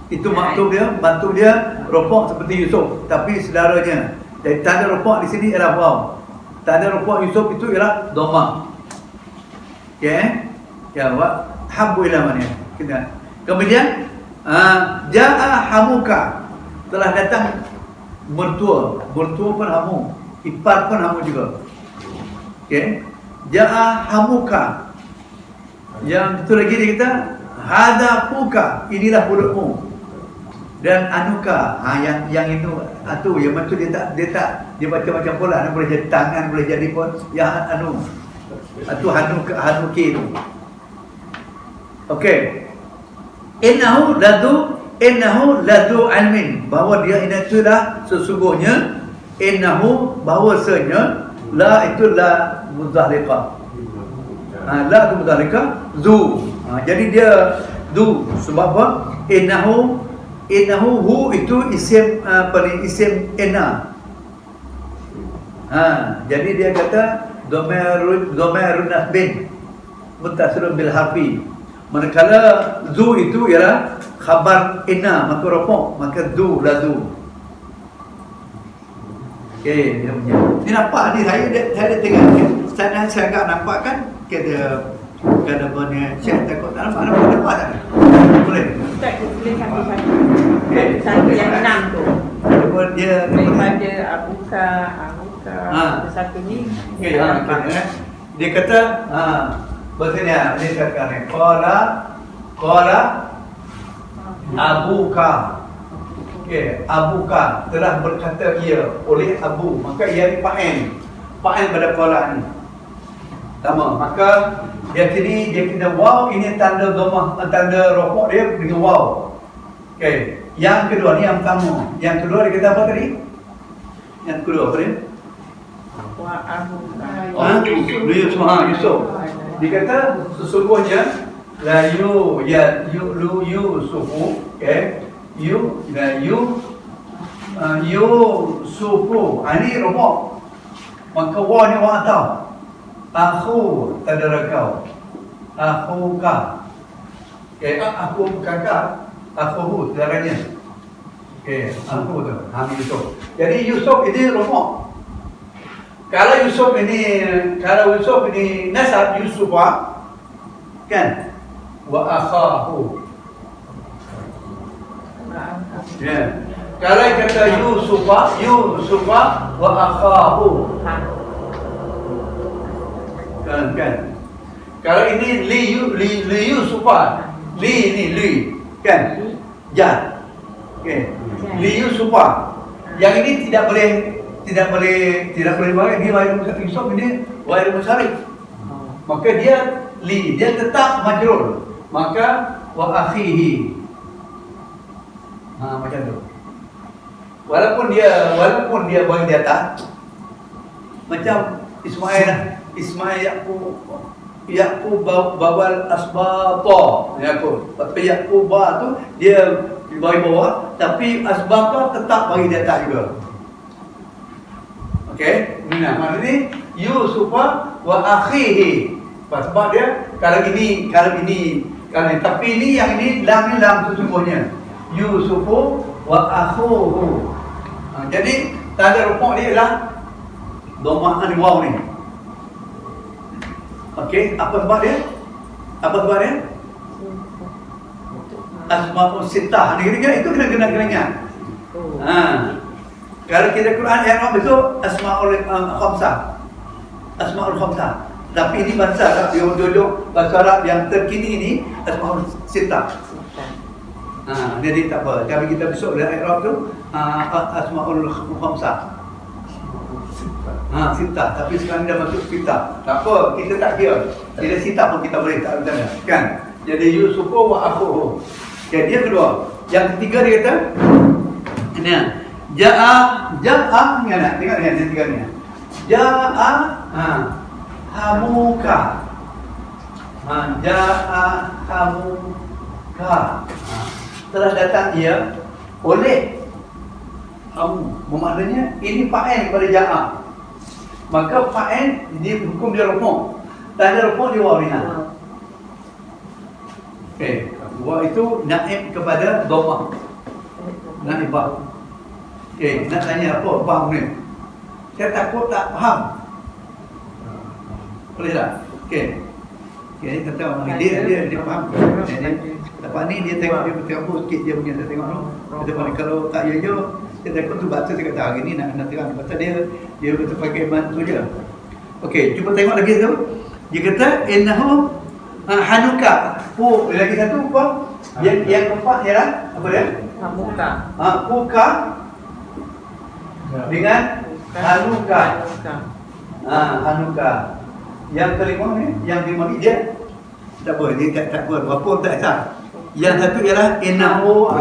itu maktub dia, bantu dia rokok seperti Yusuf, tapi saudaranya. Jadi tanda rokok di sini ialah waw. Tanda rokok Yusuf itu ialah dhamma. Okey? Ya, wa habbu ila man. Kemudian jaa hamuka, telah datang mertua. Mertua pun hamu, ipar pun hamu juga. Okey? Jaa hamuka. Yang itu lagi dia kata hada puka, inilah mulutmu. Dan anuka, yang itu yang macam dia macam-macam pula, boleh jadi tangan, boleh jadi pun yang hanuki itu. Okey. Innahu ladu almin, bahawa dia ini itulah sesungguhnya, innahu bahawasanya, la itu la mudhaliqah. La tu mudhaliqah, zu. Jadi dia du, sebab apa? Innahu hu itu isim isim inna. Jadi dia kata dhamirun nasbin muttasilun bil harfi. Manakala zu itu ialah khabar inna, maka rafaa, maka du ladu. Okey, dia punya. Ni nampak ni saya tengok. Saya agak nampak kan kita kena punya chat takut tak nampak tak? Boleh. Ustaz, kita boleh satu-satu. Satu yang 6 tu. Dia daripada Abuka satu ni. Okey, dia kata bahasanya dia kata ni qala Abuka. Okey, Abuka telah berkata ia oleh Abu, maka ia ni fa'il pada qala ni. Sama, maka dia kena waw, ini tanda dhammah, tanda rafaa dia dengan waw. Okey, yang kedua ni yang pertama. Yang kedua dia kata apa tadi? Yang kedua apa dia? Yusuf. Dia kata sesungguhnya la yusufu, okey, yusufu. Ini rafaa. Maka waw ni waw atau akhu, tanda kau. Akhuka. Okey, aku kakak. Akhuhu, saudaranya. Okey, akhu tu. Yusuf. Jadi Yusuf ini rafaa. Kalau Yusuf ini nasab Yusufa, kan? Wa akhahu. Ya. Kalau kata Yusufa wa akhahu. Kan. Kalau ini li Yusufa. Li ni li kan. Jad. Okey. Li Yusufa. Yang ini tidak boleh bagi dia wahai Yusuf ini wahai Musyarif. Maka dia tetap majrur. Maka wa akhihi. Macam tu. Walaupun dia bagi di atas, macam Ismail Yaqub bawal asbata Yaqub. Tapi Yaqub tu dia bagi bawah, tapi asbata tetap bagi di atas juga. Okey, maknanya Yusuf wa akhihi. Sebab dia kalau ini tapi ini yang ini lam sesungguhnya. Yusuf wa akhuhu. Jadi tanda rukuk dia ialah dhamma waw ni. Okey, apa sebab dia? Asmaul Sittah ni itu kena ingat. Kalau kita Quran Arab itu Asmaul Khamsah. Asmaul Khamsah. Tapi ini bahasa Arab yang duduk bahasa Arab yang terkini ini Asmaul Sittah. Jadi tak apa. Tapi kita besok dari Arab tu Asmaul Khamsah. Sittah. Tapi sekarang dah masuk Sittah. Tak apa, kita tak kira. Tidak Sittah pun kita boleh tak ada. Kan? Jadi Yusuf wa akhuhu. Okay, dia kedua. Yang ketiga dia kata ini Ja'a ni nak tengok ni yang ketiga ni. Ja'a hamuka. Ja'a hamuka. Telah datang ia oleh kamu. Bermaknanya ini fa'il kepada ja'a. Maka fa'il dia hukum dia rukuk. Tanda rukuk dia waw rina. Okey, waw itu naib kepada dhammah. Naibah. Okey, nak tanya apa faham ni? Saya takut tak faham. Boleh tak? Okey. Okey, kata orang dia faham. Lepas ni dia tengok dia berterabur sikit dia punya saya tengok tu. Dia kata kalau tak ya dia takut tu baca dia kata hari ni nak terang. Pasal dia betul pakai bantu je. Okey, cuba tengok lagi tu. Dia kata innahu hanuka. Lagi satu apa? Yang keempat ialah apa dia? Hamuka. Puka dengan hanuka. Hanuka. Yang kelima ni, yang kelima ni dia tak apa, dia tak apa, berapa tak sah. Yang satu ialah innahu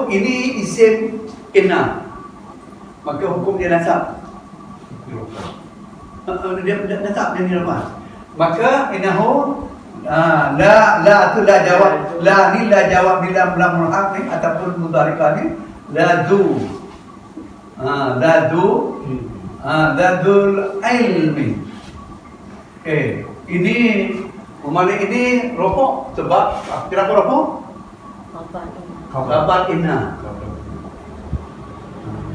ini isim inna. Maka hukum dia nasab. Dia nasab dia ni lepas. Maka innahu la tu la jawab. La ni la jawab bila lam haq ni ataupun mudharifah ni la du. Dadul ilmi. Ini umpama ini rokok sebab kenapa rokok? Khabar inna.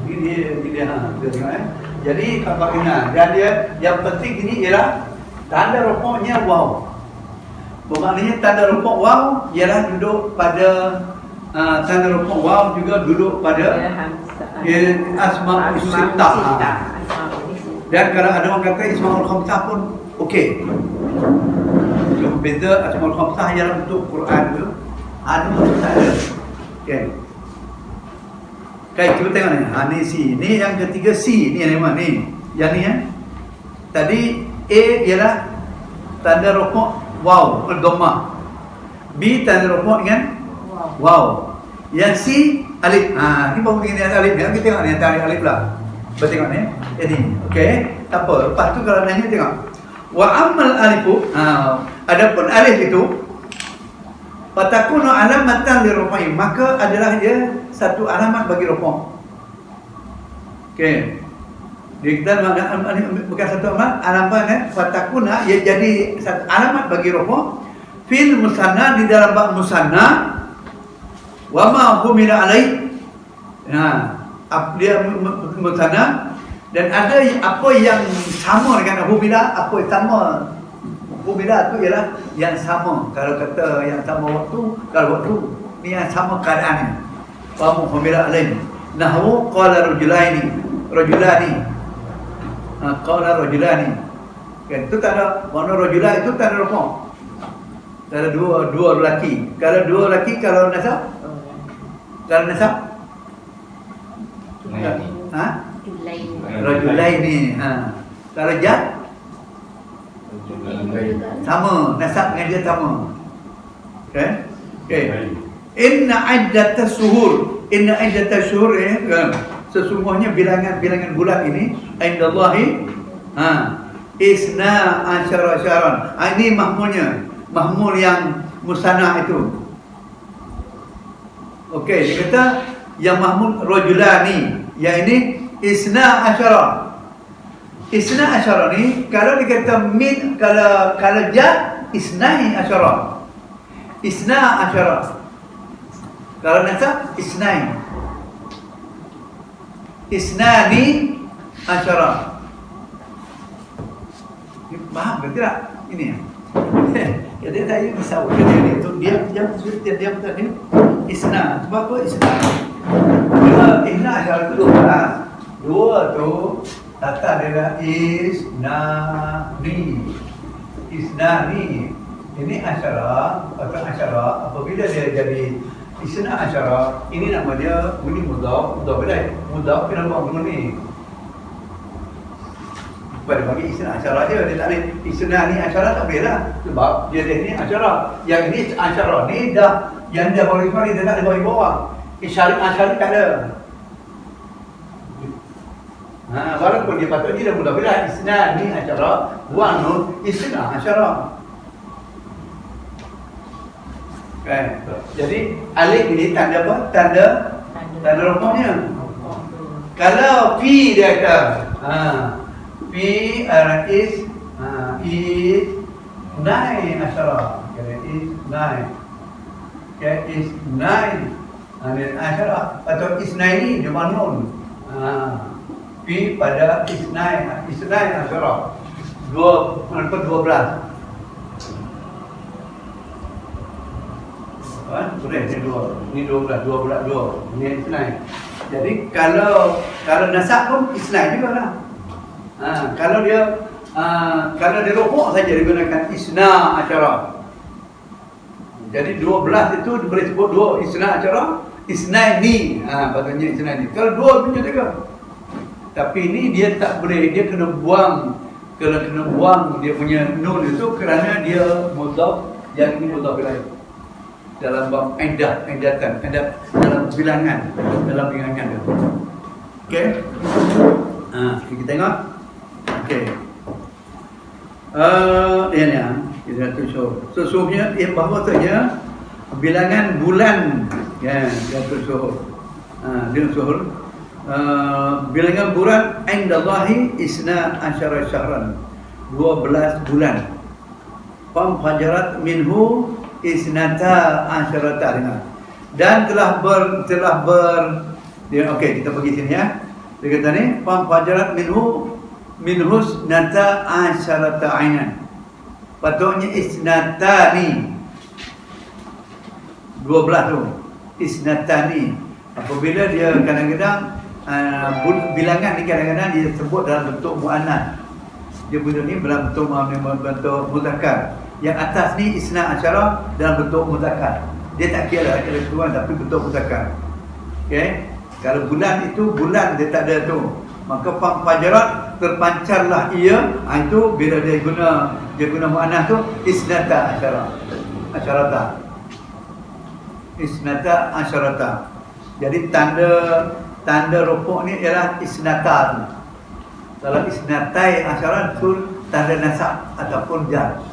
Ini dia tengok Jadi khabar inna. Dan dia yang penting ini ialah tanda rokoknya waw. Bermaknanya tanda rokok waw ialah duduk pada tanda rokok waw juga duduk pada asmaul sittah. Dan kalau ada orang kata Ismaul Khamsah pun okey. Cuma beza Asmaul Khamsah ialah untuk Quran tu. Ada tak ada. Okey. Baik, cuba tengok ni. Ni C. Ni yang ketiga C. Ni yang lima ni. Yang ni Tadi A ialah tanda rokok waw, dhammah. B tanda rokok dengan waw. Yang C alif. Ni baru begini alif ni. Kita tengok ni antara alif lah. Tengok ni. Ini. Okey. Tak apa. Lepas tu kalau nanya tengok. Wa ammal alifu. Adapun alif itu fatakunu alamatan lirufai, maka adalah dia satu alamat bagi rufah. Okey. Dia kita bukan satu alamat fatakuna ia jadi satu alamat bagi rufah fil musanna di dalam bab musanna wa ma humila alai. Dia musanna dan ada apa yang sama dengan humila, apa yang sama. Humila tu ialah yang sama. Kalau kata yang sama waktu, kalau waktu ni yang sama keadaannya. Wa humila alai. Nahwu qala rajulaini. rajulani. Qala rajulani. Kan itu tak ada makna rajulah itu tak ada rokok. Tak ada dua lelaki. Kalau dua lelaki kalau nasab? Kalau nasab? Ha? Rajulaini. Kalau jar? Sama, nasab dengan dia sama. Kan? Okey. Inna iddatas syuhur. Inna iddatas syuhur sesungguhnya bilangan bulan ini indallahi isna asyara syaran. Ini mahmulnya. Mahmul yang musanna itu. Okey, dia kata yang mahmul rajulani. Yang ini isna asyara. Isna asyara ni kalau dikata min kalau ja isnai asyara. Isna asyara. Kalau nasab isnai. Isnani asyara. Faham ke tidak? Ini ya. Jadi saya risau dia itu dia tadi isna. Sebab apa isna? Isna asyara itu 12. Dua tu tata dia isnani. Ini asyara atau asyara apabila dia jadi isna asyara, ini nama dia bunyi mudhaf ilaih. Mudhaf kenapa bunyi ni? Pada bagi isna asyara dia tak boleh isna ni asyara tak boleh lah. Sebab dia ni asyara. Yang ini asyara ni dah yang dia bagi dia tak ada bagi bawah. Isyarat asyara tak ada. Walaupun dia patut dia dah mudhaf ilaih isna ni asyara, wa nun isna asyara. Kan? Jadi alif ini tanda apa? Tanda rokoknya. Kalau fi dia kata, fi is nine asyara. Is nine. Is nine. Asyara atau is nine dia manun. Fi pada is nine asyara. 12. Boleh ni 2. Ni 12 2. Ni isnai. Jadi kalau nasab pun isnai jugalah. Kalau dia rokok saja digunakan isna asyara. Jadi 12 itu boleh sebut 2 isna asyara, isnai ni. Patutnya isnai ni. Kalau 2 punya juga. Tapi ini dia tak boleh, dia kena buang dia punya nun itu kerana dia mudhaf, yang ini mudhaf ilaih. Dalam bab indatan dalam bilangan dia. Okey. Kita tengok. Okey. Ini kita tulis. Sesungguhnya bahawasanya bilangan bulan dia tulis. Dia tulis. Bilangan bulan indallahi isna asyara syahran. 12 bulan. Fam fajarat minhu isnata asyarata dan telah ber dia okey kita pergi sini ya. Dia kata ni fam fajarat minhus nata asyarata ainan. Patutnya isnatani 12 tu. Isnatani apabila dia kadang-kadang bilangan ni kadang-kadang dia sebut dalam bentuk muannas. Dia bunyi ni dalam bentuk muzakkar. Yang atas ni isna asyara dalam bentuk muzakkar. Dia tak kira keseluruhan tapi bentuk muzakkar. Okey. Kalau bulan itu bulan dia tak ada tu. Maka fajarat terpancarlah ia. Itu bila dia guna muannas tu isnata asyara. Asyarata. Isnata asyarata. Jadi tanda rokok ni ialah isnatan. Kalau isnatai asyara tu tanda nasab ataupun jar.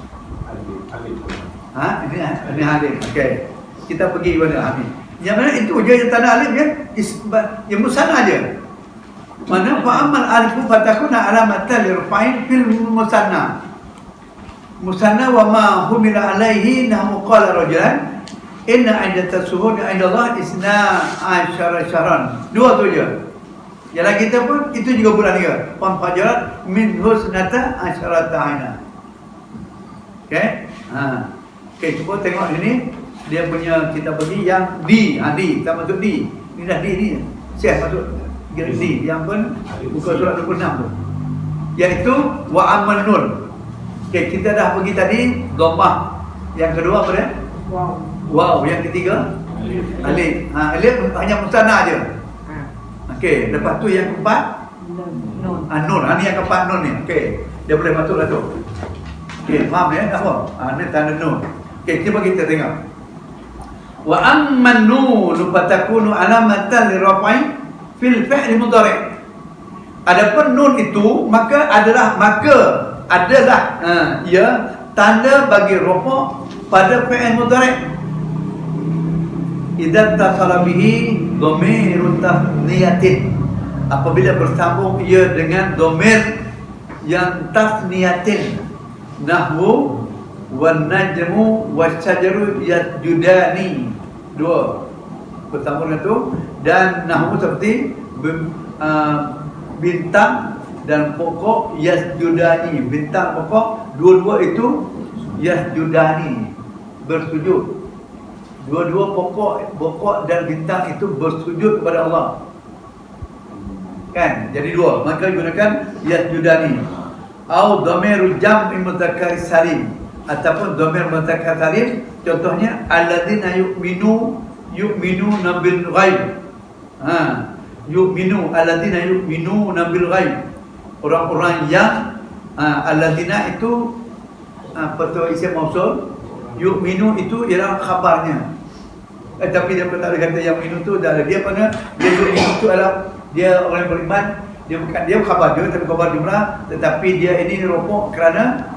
Ini alif. Okey. Kita pergi kepada alif. Yang mana itu je yang tanda alif ya? Yang musanna aja. Mana fa amal alif fatakuna alamatan lirfa'in fil musanna. Musanna wa ma humila alaihi nahu qala rajulan inna iddatas syuhur indallah isna asyara syahran. 2 tu je. Yang lagi kita pun itu juga bulan juga. Fam fajarat min husnata asyarata aina. Okey? Okey, cuba tengok ini dia punya kita bagi yang di, kita masuk di. Ini dah di ni. Siap masuk. Gerdi yang pun buka surat 26 tu. Iaitu wa amman nun. Okey, kita dah pergi tadi dhammah. Yang kedua apa dia? Wow. Yang ketiga alif. Alif hanya musanna aje. Okey, lepas tu yang keempat nun. Nun. Ni yang keempat nun ni. Okey. Dia boleh masuklah tu. Okey, faham ya? Tak apa. Ni tanda nun. Okey, cuba kita tengok. Wa amman nun fatakunu alamatan lirafai fil fi'l mudhari'. Adapun nun itu maka adalah ia tanda bagi rafa' pada fi'il mudhari'. Idza tasala bihi dhamirun tasniyatin. Apabila bersambung ia dengan dhamir yang tasniyatin. Nahwu wan najmu wasyajaru yasjudani. Dua bersambung itu. Dan nahwu seperti bintang dan pokok yasjudani. Bintang pokok dua-dua itu yasjudani, bersujud. Dua-dua pokok dan bintang itu bersujud kepada Allah. Kan? Jadi dua. Maka gunakan yasjudani. Au dhamirul jam'i mudzakkar salim, ataupun dhamir mudzakkar salim. Contohnya alladzina yu'minuna bil ghaib. Alladzina yu'minuna bil ghaib. Orang-orang yang alladzina itu betul isim mausul. Yu'minu itu ialah khabarnya. Tapi dia tak ada kata yang minum tu dah ada. Dia mana dia yu'minu itu adalah dia orang yang beriman. Dia bukan dia khabar dia, tapi khabar jumlah. Tetapi dia ini rupuk kerana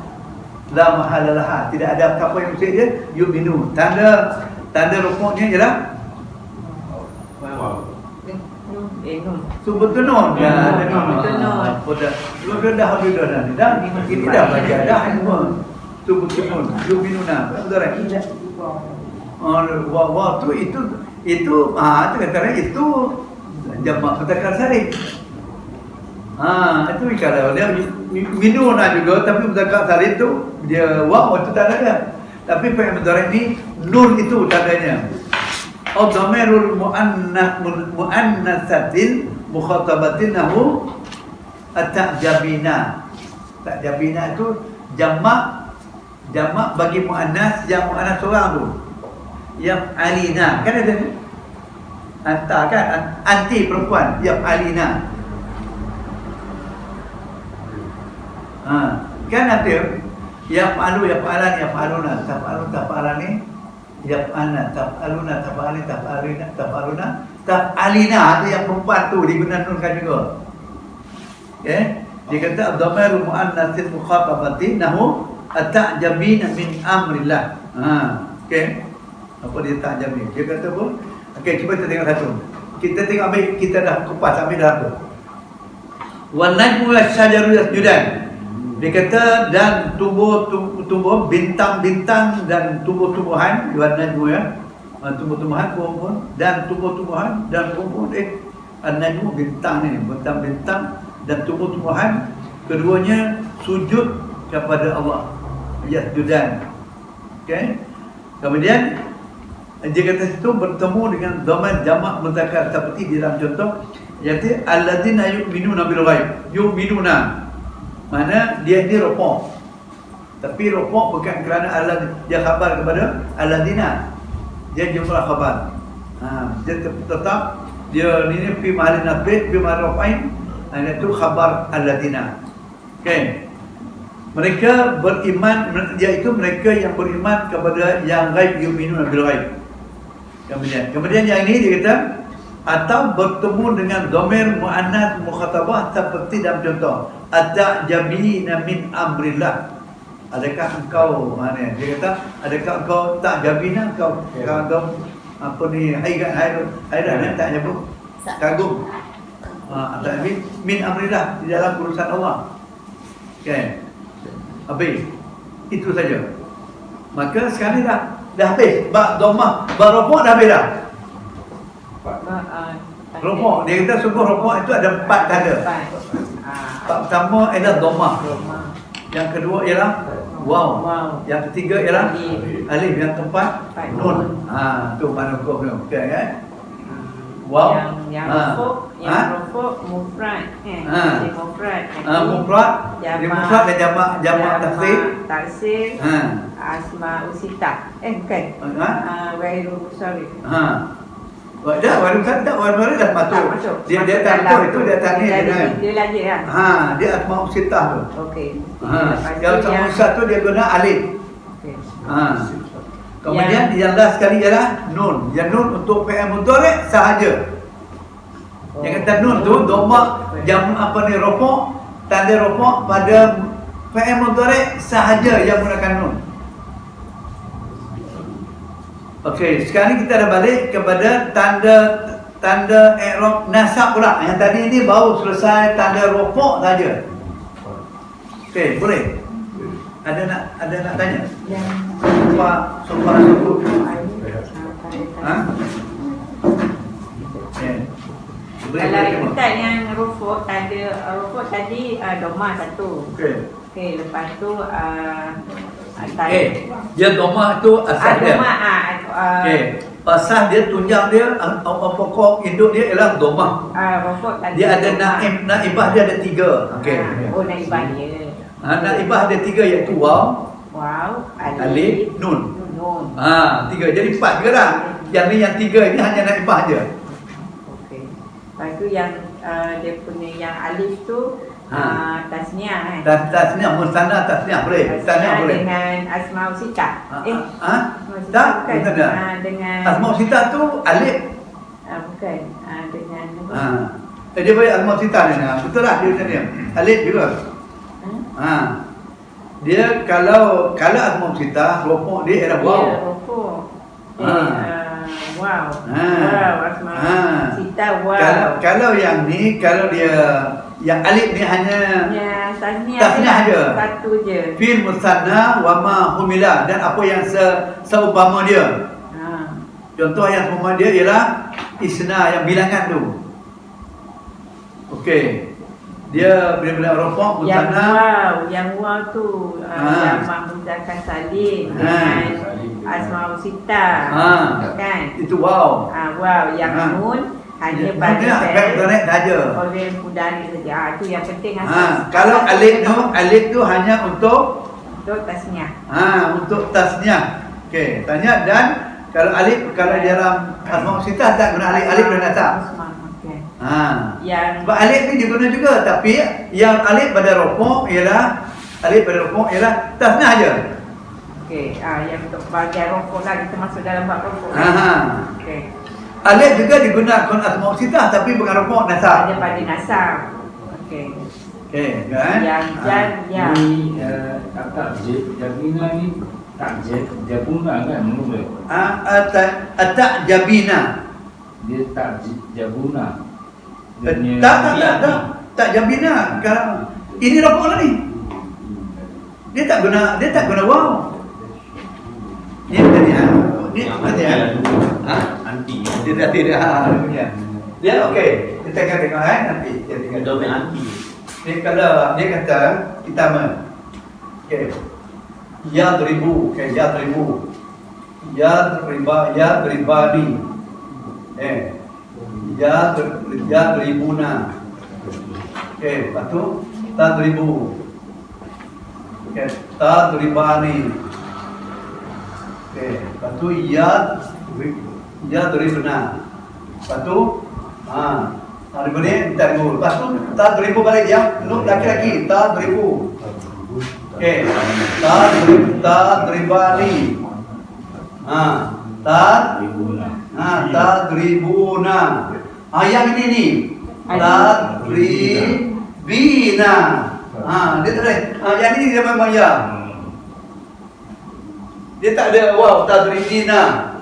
la mahalalah, tidak ada apa yang mesti dia yu'minu. Tanda rupuknya ialah nun. Betul nun. Ya, betul nun. Dah ini dah bagi dah semua. Betul nun. Yu'minuna. Betul tak? Waktu itu kata itu jamak mudzakkar salim. Itu kalau dia minuna juga, tapi mudzakkar salim tu dia itu tandanya. Tapi fi'il mudhari' ni nun itu tandanya. Dhamirul muannatsatin mukhatabatin nahu at-ta'jabina. Ta'jabina itu jamak bagi muannas yang muannas seorang tu. Yang alina kan ada ni, anta kan, anti perempuan, yang alina. Kan ada yang fa'alu, yang fa'alan, yang fa'aluna, taf'alun, taf'alani, yang ana, taf'aluna, taf'alin, taf'alina, taf'aluna, taf'alina. Ada yang perempuan tu dibenarkan juga. Okey, dia kata dhamirul muannatsil mukhatabati nahu at-ta'jabina min amrillah. Okey. Apa dia tak jamin? Dia kata apa? Okey, cuba kita tengok satu. Kita tengok ambil, kita dah kupas ambil dah tu. Wan najmu wasyajaru yasjudan. Dia kata dan tumbuh bintang-bintang dan tumbuh-tumbuhan, wan najmu ya. Tumbuh-tumbuhan pohon dan tumbuh-tumbuhan dan pohon an-najmu bintang ni, bintang-bintang dan tumbuh-tumbuhan keduanya sujud kepada Allah. Yasjudan. Okey. Kemudian dia kata situ bertemu dengan dhamir jamak mudzakkar seperti di dalam contoh, iaitu alladzina yu'minuna bil ghaib. Yu'minuna mana dia ni rupuk. Tapi rupuk bukan kerana Allah dia khabar kepada alladzina. Dia jumlah khabar. Dia tetap dia ni fi mahal nasb fi mahal raf'in, itu khabar alladzina. Okey. Mereka beriman, iaitu mereka yang beriman kepada yang ghaib, yu'minuna bil ghaib. Kemudian yang ini dia kata atau bertemu dengan dhamir muannats mukhatabah seperti dalam contoh at-ta'jabina min amrillah. Adakah engkau dia kata adakah engkau ta'jabina, engkau apa ni hairan ta'jabun kagum ta'jabin min amrillah di dalam urusan Allah. Okey. Habis. Itu saja. Maka sekarang dah habis. Dhammah, rupuk dah habis dah. Rupuk, dia kata sungguh rupuk itu ada 4 tanda. Pertama ialah dhammah. Yang kedua ialah waw. Yang ketiga ialah alif. Yang keempat nun. Tu mana hukum tu. Okey kan? Waw. Yang rofok mufrad jadi mufrad. Mufrad. Dia mufrad dan jamak taksir. Asma usita. Bukan. Ghairu musarrif. Dah, warim tak dah masuk. Dia tak masuk itu dia tak ni dia lagi kan. Dia asma usitah tu. Okey. Yang asma usitah tu dia guna alif. Okey. Kemudian yang last sekali ialah nun. Yang nun untuk fi'il mudhari' sahaja. Yang kata nun tu dhamma jam rafaa, tanda rafaa pada fi'il mudhari' sahaja yang menggunakan nun. Okey, sekarang kita dah balik kepada tanda i'rab nasab pula. Yang tadi ni baru selesai tanda rafaa saja. Okey, boleh? Ada nak tanya? Sofa suku. Kalau kita yang rufuk tadi doma satu. Okey, lepas tu dia doma tu asal dia. Okey. Pasal dia tunjang dia pokok induk dia ialah doma. Rufuk tadi. Dia ada naibah dia ada 3. Okey. Naibah dia. Naibah ada 3 iaitu waw, alif, nun. 3. Jadi 4 je lah. Yang ni yang 3 ini hanya naibah je. Okey. Lepas tu yang dia punya yang alif tu tasniah kan. Tasniah musanna tasniah boleh. Tasniah boleh. Dengan asma usita. Tak, bukan dah. Dengan asma usita tu alif. Bukan. Dengan Dia boleh asma usita ni. Betul lah dia alif juga. Dia kalau asma usita rofok dia ialah waw. Rofok. Wow. Asma usita wow. Kalau yang ni kalau dia yang alif ni hanya tasniah je. Satu je. Fi'il musanna wa ma humila dan apa yang seumpama dia. Contoh yang seumpama dia ialah isna yang bilangan tu. Okey. Dia bila rofaq musanna yang waw tu jamak muzakkar salim dengan asma usita kan. Itu waw. Waw yang nun hanya pada direct saja. Oleh mudari saja. Itu yang penting kalau alif tu hanya untuk tasniah. Untuk tasniah. Okey, tanya dan kalau alif kalau dalam asma usita tak guna alif dan nasab. Yang alif ni diguna juga tapi yang alif pada rofaq ialah tasniah aja. Okey, yang untuk bahagian rofaq lah kita masuk dalam bab rofaq. Okey. Alif juga digunakan asma usitah tapi bukan rofaq nasab. Ada pada nasab. Okey. Okey, kan? Yang jan ya. Ni jabina ni tak jabuna kan menurut. Jabina. Dia tak jabuna. Tak jabina. Kalau ini rofaq lah ni. Dia tak guna waw. Ni tadi anti. Dia tidak. Dia okey. Kita akan tengok nanti. Dia tengok Domain anti. Dia kalau dia kata kita okey. Yadribu, yadribu. Yadribani. Yadribuna. Okey, lepas tu tadribu. Okey, tadribani. Okey, lepas tu yadribuna. Lepas tu ribu ni tadribu. Lepas tu tadribu balik yang laki-laki, tadribu. Okey, tadribani. Tadribuna. Yang ini ni tadribina. Dia tak ada. Yang ini dia memang ya. Dia tak ada waw tadribina.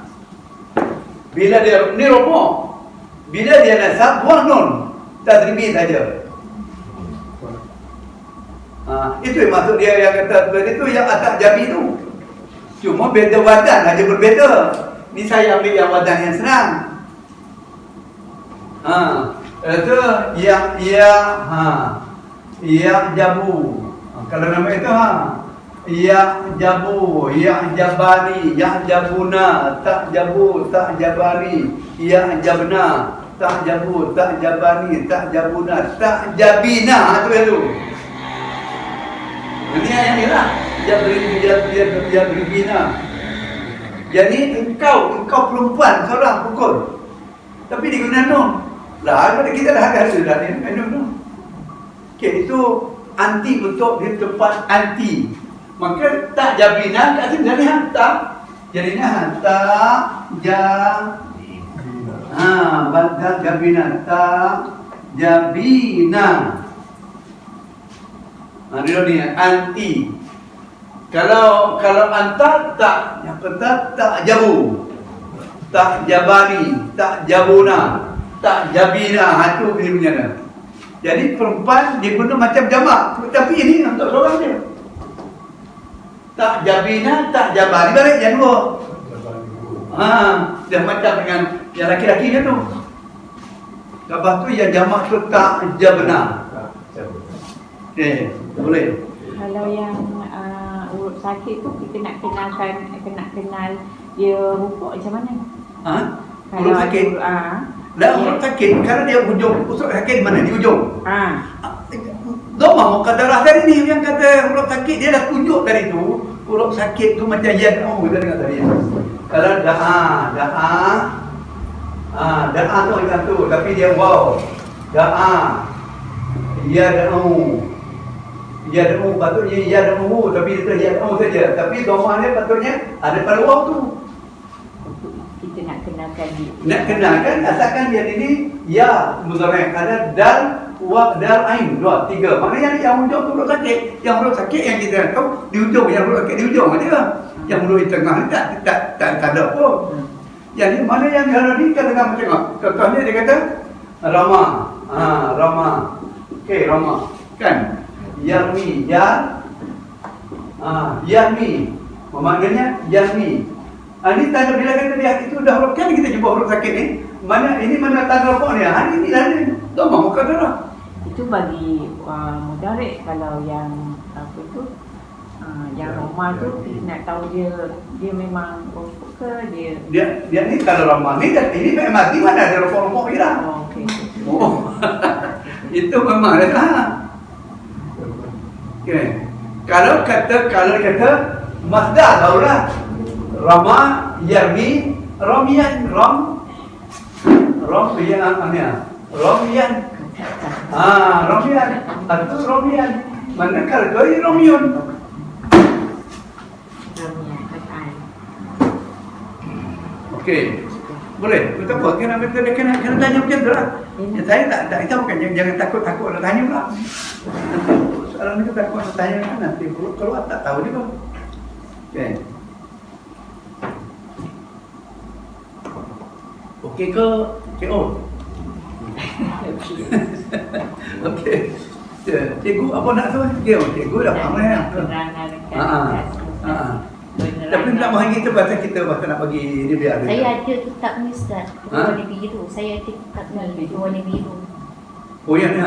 Bila dia ni rofaq. Bila dia nasab buang nun. Tadribi saja. Itu yang maksud dia yang kata itu yang atak jabi tu. Cuma beza wadan aja berbeza. Ni saya ambil yang wadan yang senang. Itu yang jabu. Kalau nama itu yang jabu, yang jabani, yang jabuna, tak jabu, tak jabani, yang jabna. tak jabu, tak jabani, tak jabuna, tak jabina. Itu yang tu. Ini yang ni lah. Jabina. Jadi engkau perempuan seorang pukul. Tapi digunakan tu. Lah, kita dah ada dah ni. Okey, itu anti untuk di tempat anti. Maka tak jabina kat sini jadi tak. Jadinya tak tak jabina, tak jabina. Dia ni anti. Kalau antar tak, yang kata tak jabu, tak jabani, tak jabuna, tak jabina. Itu dia punya dah. Jadi perempuan dia guna macam jamak, tapi ini untuk seorang dia. Tak jabina, tak jabani, balik yang dua. Dia macam dengan yang laki-laki dia tu. Lepas tu yang jamak tu tak jabna. Boleh. Kalau yang urut sakit tu kita nak kenal dia rupa macam mana? Urut sakit? Urut sakit, kalau dia hujung, urut sakit mana? Di hujung? Domah muqaddarah tadi ni yang kata urut sakit, dia dah tunjuk tadi tu. Urut sakit tu macam yad'u, kita dengar tadi. Kalau da'a tu macam tu, tapi dia wow. Da'a, yad'u patutnya yad'u, tapi dia yad'u saja. Tapi domah dia patutnya ada pada waw tu. Kita nak kenalkan dia. Nak kenalkan, asalkan dia ini ya mudhari', ada dal, wa, dal, ain, dua, tiga. Maknanya yang hujung tu urut sakit. Yang urut sakit yang kita tahu di hujung, yang urut sakit di hujung aja. Yang urut di tengah ni tak ada pun. Jadi mana yang kalau ni kita dengar tengok. Contohnya dia kata Rama. Rama. Okey, Rama. Kan? Yarmi, Yarmi. Maknanya Yarmi. Ini tanda bila kata dia itu dah huruf, kan kita jumpa huruf sakit ni. Ini mana tanda apa ni? Ini dah ni. Domah muqaddarah. Itu bagi mudhari'. Kalau yang apa tu yang Roma tu kita nak tahu dia memang rofok ke dia ni kalau Rama ni ini memang mati mana ada rofok-rofok dia. Okey. Itu memang dah. Okey. Kalau kata masdar tahulah. Rama, Yarmi, Romian, Romian. Romian. Atau Romian. Manakala kau Romion. Okey. Boleh. Betul apa? Kena tanya macam tu lah. Saya tak tahu kan. Jangan takut nak tanya pula. Soalan itu takut nak tanya kan nanti keluar tak tahu juga. Okey. Okey ke? KO? Okey. Cikgu apa nak tu? Cikgu dah faham lah. Tapi tak mahu kita pasal nak bagi dia biar. Saya ada kitab ni Ustaz, warna biru. Saya ada kitab ni warna biru. Oh yang ni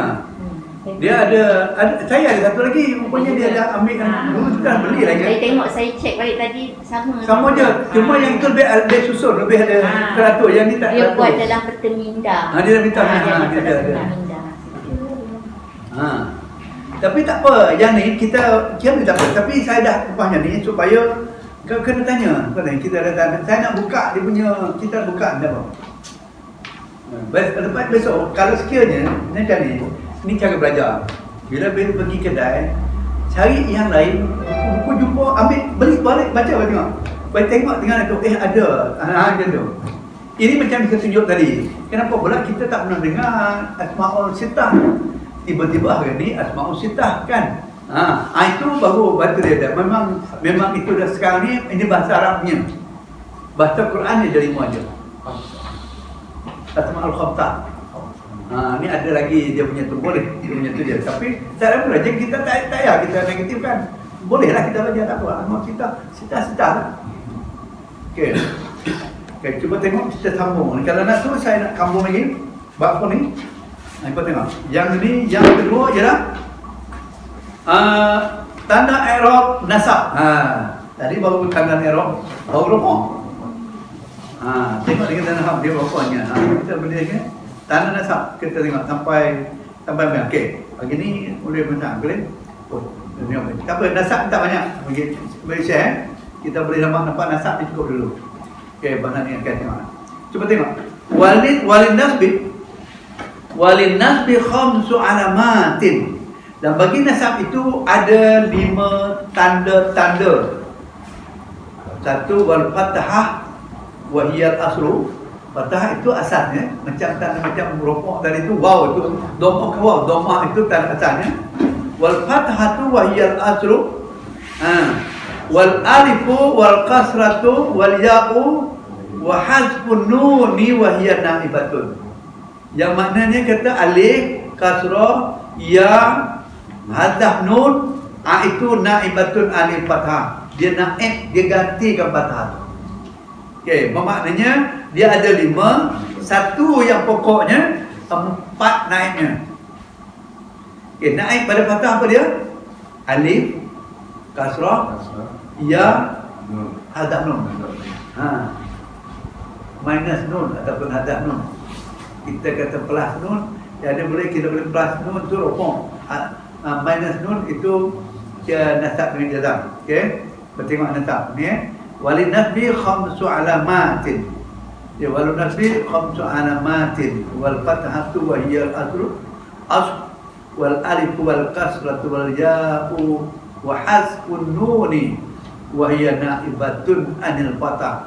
Dia ada saya ada satu lagi, rupanya dia ada ambil dulu kita dah beli lagi. Saya tengok, saya cek balik tadi sama je. Cuma yang itu lebih susun, lebih ada teratur. Yang ni tak dia teratur. buat dalam peta minda. Dia dah minta dia ada. Tapi tak apa, yang ni kita tak apa. Tapi saya dah rupanya ni supaya kena tanya. Kita ada tanya. Saya nak buka dia punya, kita buka dah apa. Lepas besok kalau sekiranya macam ni cara belajar. Bila pergi kedai, cari yang lain, buku jumpa, ambil, beli balik, baca tengok. Baik tengok dengan itu, ada. Macam tu. Ini macam kita tunjuk tadi. Kenapa pula kita tak pernah dengar Asma'ul Sittah. Tiba-tiba hari ni Asma'ul Sittah kan. Itu baru batu dia dah. Memang itu dah sekarang ni, ini bahasa Arabnya. Bahasa Quran dia jadi muaja. Asma'ul Khamsah. Ni ada lagi dia punya tu, boleh dia punya tu dia. Tapi tak ada pula, kita tak payah kita negatif kan. Bolehlah kita belajar, tak apa. Mau kita lah. Okey, cuba tengok kita sambung. Kalau nak tu saya nak sambung lagi. Bab apa ni? Kau tengok. Yang ni, yang kedua ialah tanda i'rab nasab. Tadi baru tanda i'rab baru rukuk. Tengok dia tanda dia rukuknya. Kita boleh lagi. Tanda nasab kita tengok sampai banyak. Okey. Pagi ni boleh macam boleh. Oh, ni apa? Tak apa, nasab tak banyak. Bagi share. Kita boleh nampak nasab ni cukup dulu. Okey, bahasa ni akan tengok. Cuba tengok. Walin nasbi khamsu alamatin. Dan bagi nasab itu ada 5 tanda-tanda. Satu wal fathah wa hiya al-aslu. Fathah itu asalnya macam tanda macam rokok tadi itu waw itu dhamma ke waw, dhamma itu tanda asalnya. Wal fathatu wa hiya al-aslu. Wal alifu wal kasratu wal ya'u wa hazfun nuni wa hiya naibatun. Yang maknanya kata alif, kasrah, ya, hazaf nun, itu naibatun alif fathah. Dia naib, dia gantikan fathah. Okey, bermaknanya dia ada 5, satu yang pokoknya, 4 naibnya. Okey, naib pada fathah apa dia? Alif, kasrah, ya, hazaf nun. Minus nun ataupun hazaf nun. Kita kata plus nun, jadi kita boleh plus nun tu rokok. Minus nun itu nasab dengan jazam. Okey, bertengok nasab ni. Walin nasbi khamsu alamatin. Ya, walin nasbi khamsu alamatin. Wal fathatu wa hiya al-aslu. Wal alif wal kasratu wal ya'u wa hasbun nuni wa hiya naibatun anil fathah.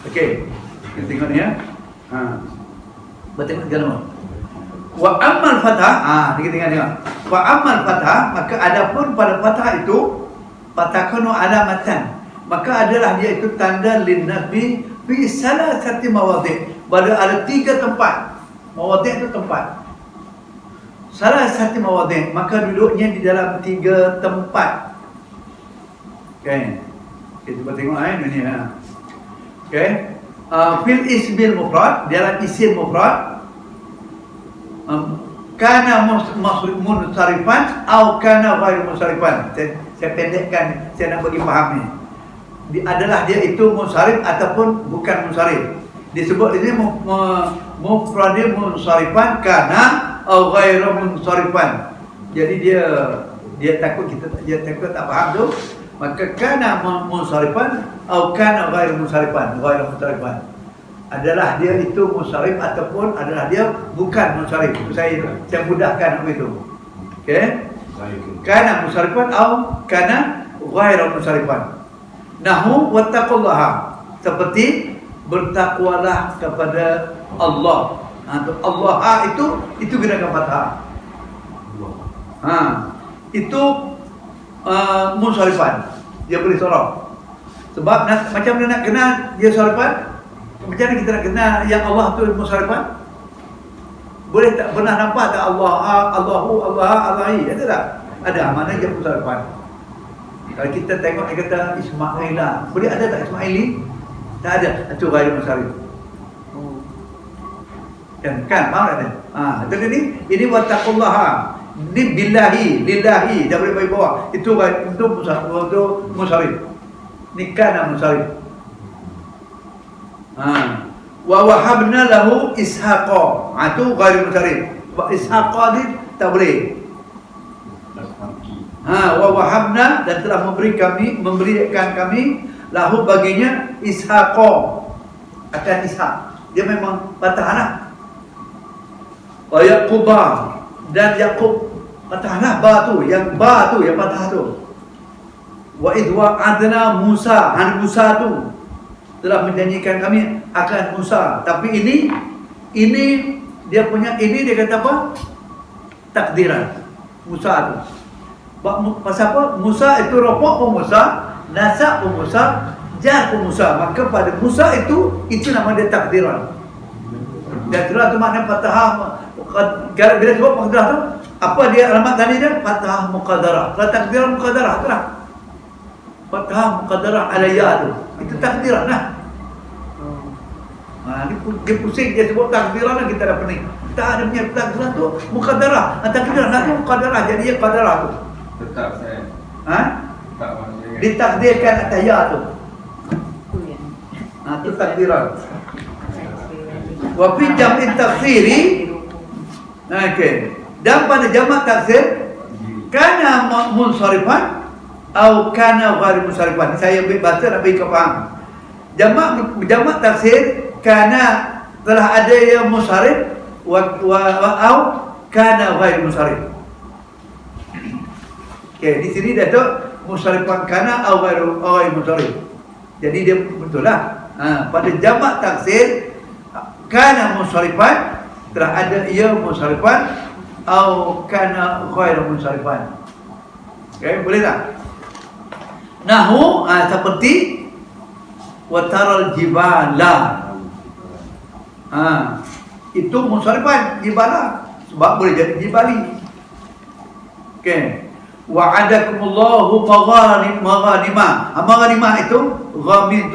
Okey, kita tengok ni ya. Bertengok dalam. Wa ammal fathah, kita tengok. Wa ammal fathah, maka adapun pada fathah itu fatakunu alamatan, maka adalah dia itu tanda lin nasbi fi salasati mawadhi'. Pada ada 3 tempat. Mawadhi' itu tempat. Salasati mawadhi', maka duduknya di dalam 3 tempat. Okey. Kita cuba tengok ini ya. Okey. Fil ismil mufrad, dalam isim mufrad, kana munsarifan atau kana ghairu munsarifan. Saya pendekkan, saya nak bagi faham ni. Adalah dia itu munsarif ataupun bukan munsarif. Disebut di sini mufrad munsarifan kana atau ghairu munsarifan. Jadi dia takut dia takut tak faham tu. Maka kana munsarifan atau kana ghairu munsarifan. Adalah dia itu munsarif ataupun adalah dia bukan munsarif. Saya mudahkan apa itu. Okey? Kana munsarifan atau kana ghairu munsarifan. Nahu wattaqullaha, seperti bertakwalah kepada Allah. Allah itu gunakan fathah. Itu munsarifan. Dia boleh sorok. Sebab macam mana nak kenal dia sarifan? Macam mana kita nak kenal yang Allah tu munsarifan? Boleh tak pernah nampak tak Allahi? Ada tak? Ada. Mana dia munsarifan? Kalau kita tengok dia kata Ismailah, boleh ada tak Ismaili? Tak ada. Itu ghairu munsarif. Kan faham tak? Jadi ini wattaqullaha. Ini lillahi, dah boleh bagi bawah. Itu munsarif. Ni kana munsarif. Wa wahabna lahu ishaqa. Itu ghairu munsarif. Ishaqa ni tak boleh. Wa wahabna, dan telah memberikan kami lahu baginya ishaqa, akan ishaq. Dia memang patah anak. Wa yaquba, dan Yaqub patahlah yang patah tu. Wa idwa adna Musa, Musa tu telah menjanjikan kami akan Musa. Tapi ini dia punya, ini dia kata apa? Takdiran Musa tu. Pasal apa? Musa itu rofaq pun Musa, nasab pun Musa, jar pun Musa. Maka pada Musa itu nama dia takdiran. Dan itulah tu makna fathah. Bila sebut fathah tu, apa dia alamat tadi dia? Fathah muqaddarah. Kalau takdiran muqaddarah itulah. Fathah muqaddarah alayya tu. Itu takdiran lah. Dia pusing, dia sebut takdiran lah, kita dah pening. Tak ada punya takdiran tu muqaddarah. Takdiran lah tu muqaddarah, jadi dia qadarah tu. Tetap saya. Tak maksudnya. Ditakdirkan atas ya tu. Itu takdiran. Wa fi jam'i taksiri, okey. Dan pada jamak taksir kana munsharifan atau kana ghair munsharifan. Saya ambil bahasa nak bagi kau faham. Jamak taksir kana telah ada yang munsharif au kana ghair munsharif. Okey, di sini dah tu munsharifan kana au ghair munsharif. Jadi dia betul lah. Pada jamak taksir kana munsharifan telah ada ia munsharifan atau kana ghair munsharifan. Okey, boleh tak? Nahu seperti wa taral jibala. Itu munsharifan jibala sebab boleh jadi jibali. Okey. Wa'adakumullahu maghanima. Maghanima itu ghamim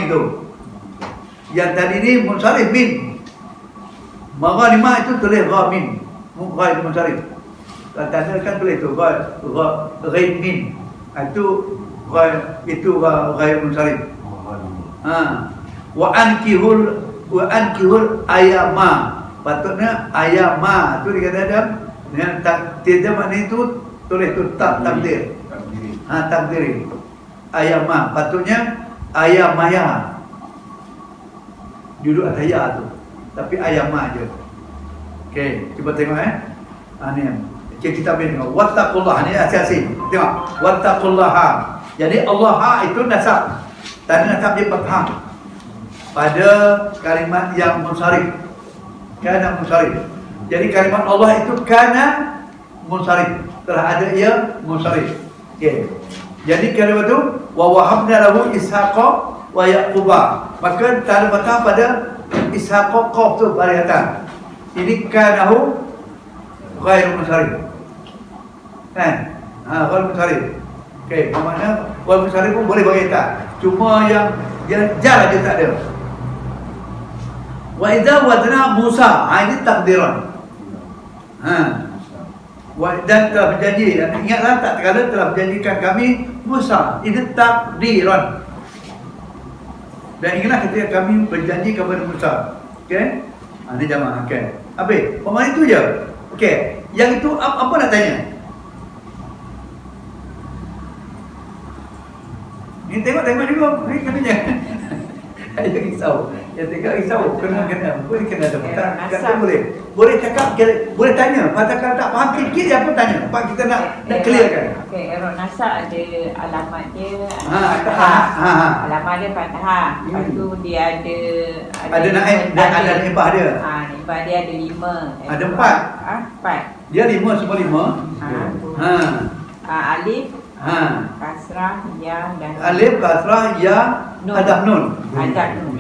tu. Yang tadi ni munsharif bin. Maghanima itu tulis ghamim, ghair munsharif. Tanda kan tulis tu ghair min. Itu ghair munsharif. Wa ankihul ayama. Patutnya ayama tu dikatakan dengan tidak makna itu tulis tu takdir. Takdir. Ayama patutnya ayamaya. Duduk atas ya tu. Tapi ayama aja. Okey, cuba tengok ni. Kita tengok wattaqullah ni asasi. Tengok wattaqullah. Jadi Allah itu nasab. Tadi nasab dia fathah. Pada kalimat yang munsharif. Kana munsharif. Jadi kalimat Allah itu kana munsharif. Telah ada ia munsharif. Okey. Jadi kalimat itu wa wahabna lahu ishaqa wa yaquba. Maka tanda fathah pada ishaqa qaf tu pada atas. Ini kanahu ghair munsharif. Ghair munsharif. Okey, maknanya ghair munsharif pun boleh bagi tak. Cuma yang jar aja tak ada. Wa idza wadna Musa, ini takdiran. Dan telah berjanji, ingatlah tak terkala telah berjanjikan kami Musa, ini takdiran. Dan ingatlah ketika kami berjanji kepada Musa. Okey? Ini jamaah. Okey. Habis. Pemain itu je. Okey. Yang itu apa nak tanya? Ni tengok juga. Ni katanya. Saya risau. Yang tengok risau. Kena. Boleh kena ada. Kata boleh. Boleh cakap, boleh tanya. Kalau tak faham sikit dia apa tanya. Pak kita nak clearkan. Okey, Erok Nasab ada alamat dia. Fathah. Alamat dia fathah. Lepas tu dia ada naib dan ada nibah dia. Nibah dia ada 5. Ada 4. 4. Dia 5 semua 5. Alif, kasrah, ya dan Alif, kasrah, ya, ada nun. Ada nun.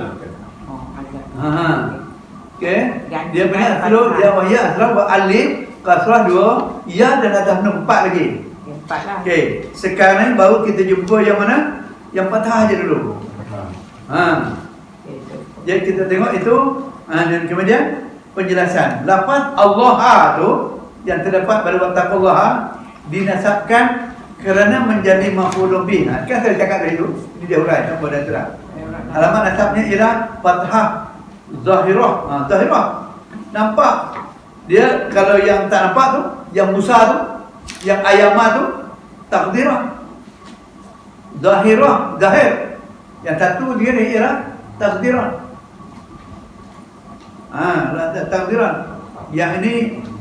Okey. Dia punya asrul, dia wahya asrul alif, kasrah 2, ya dan ada nun 4 lagi. 4 lah. Okey. Sekarang baru kita jumpa yang mana? Yang fathah aja dulu. Jadi kita tengok itu dan kemudian penjelasan. Lafaz Allah tu yang terdapat pada wattaqullah dinasabkan kerana menjadi maf'ulun bih. Kan saya cakap tadi tu, ini dia hurai tanpa dan terang. Alamat nasabnya ialah fathah zahirah. Zahirah. Nampak? Dia kalau yang tak nampak tu, yang Musa tu, yang ayama tu, takdirah. Zahirah, zahir. Yang satu dia ni ialah takdirah. Takdirah. Yang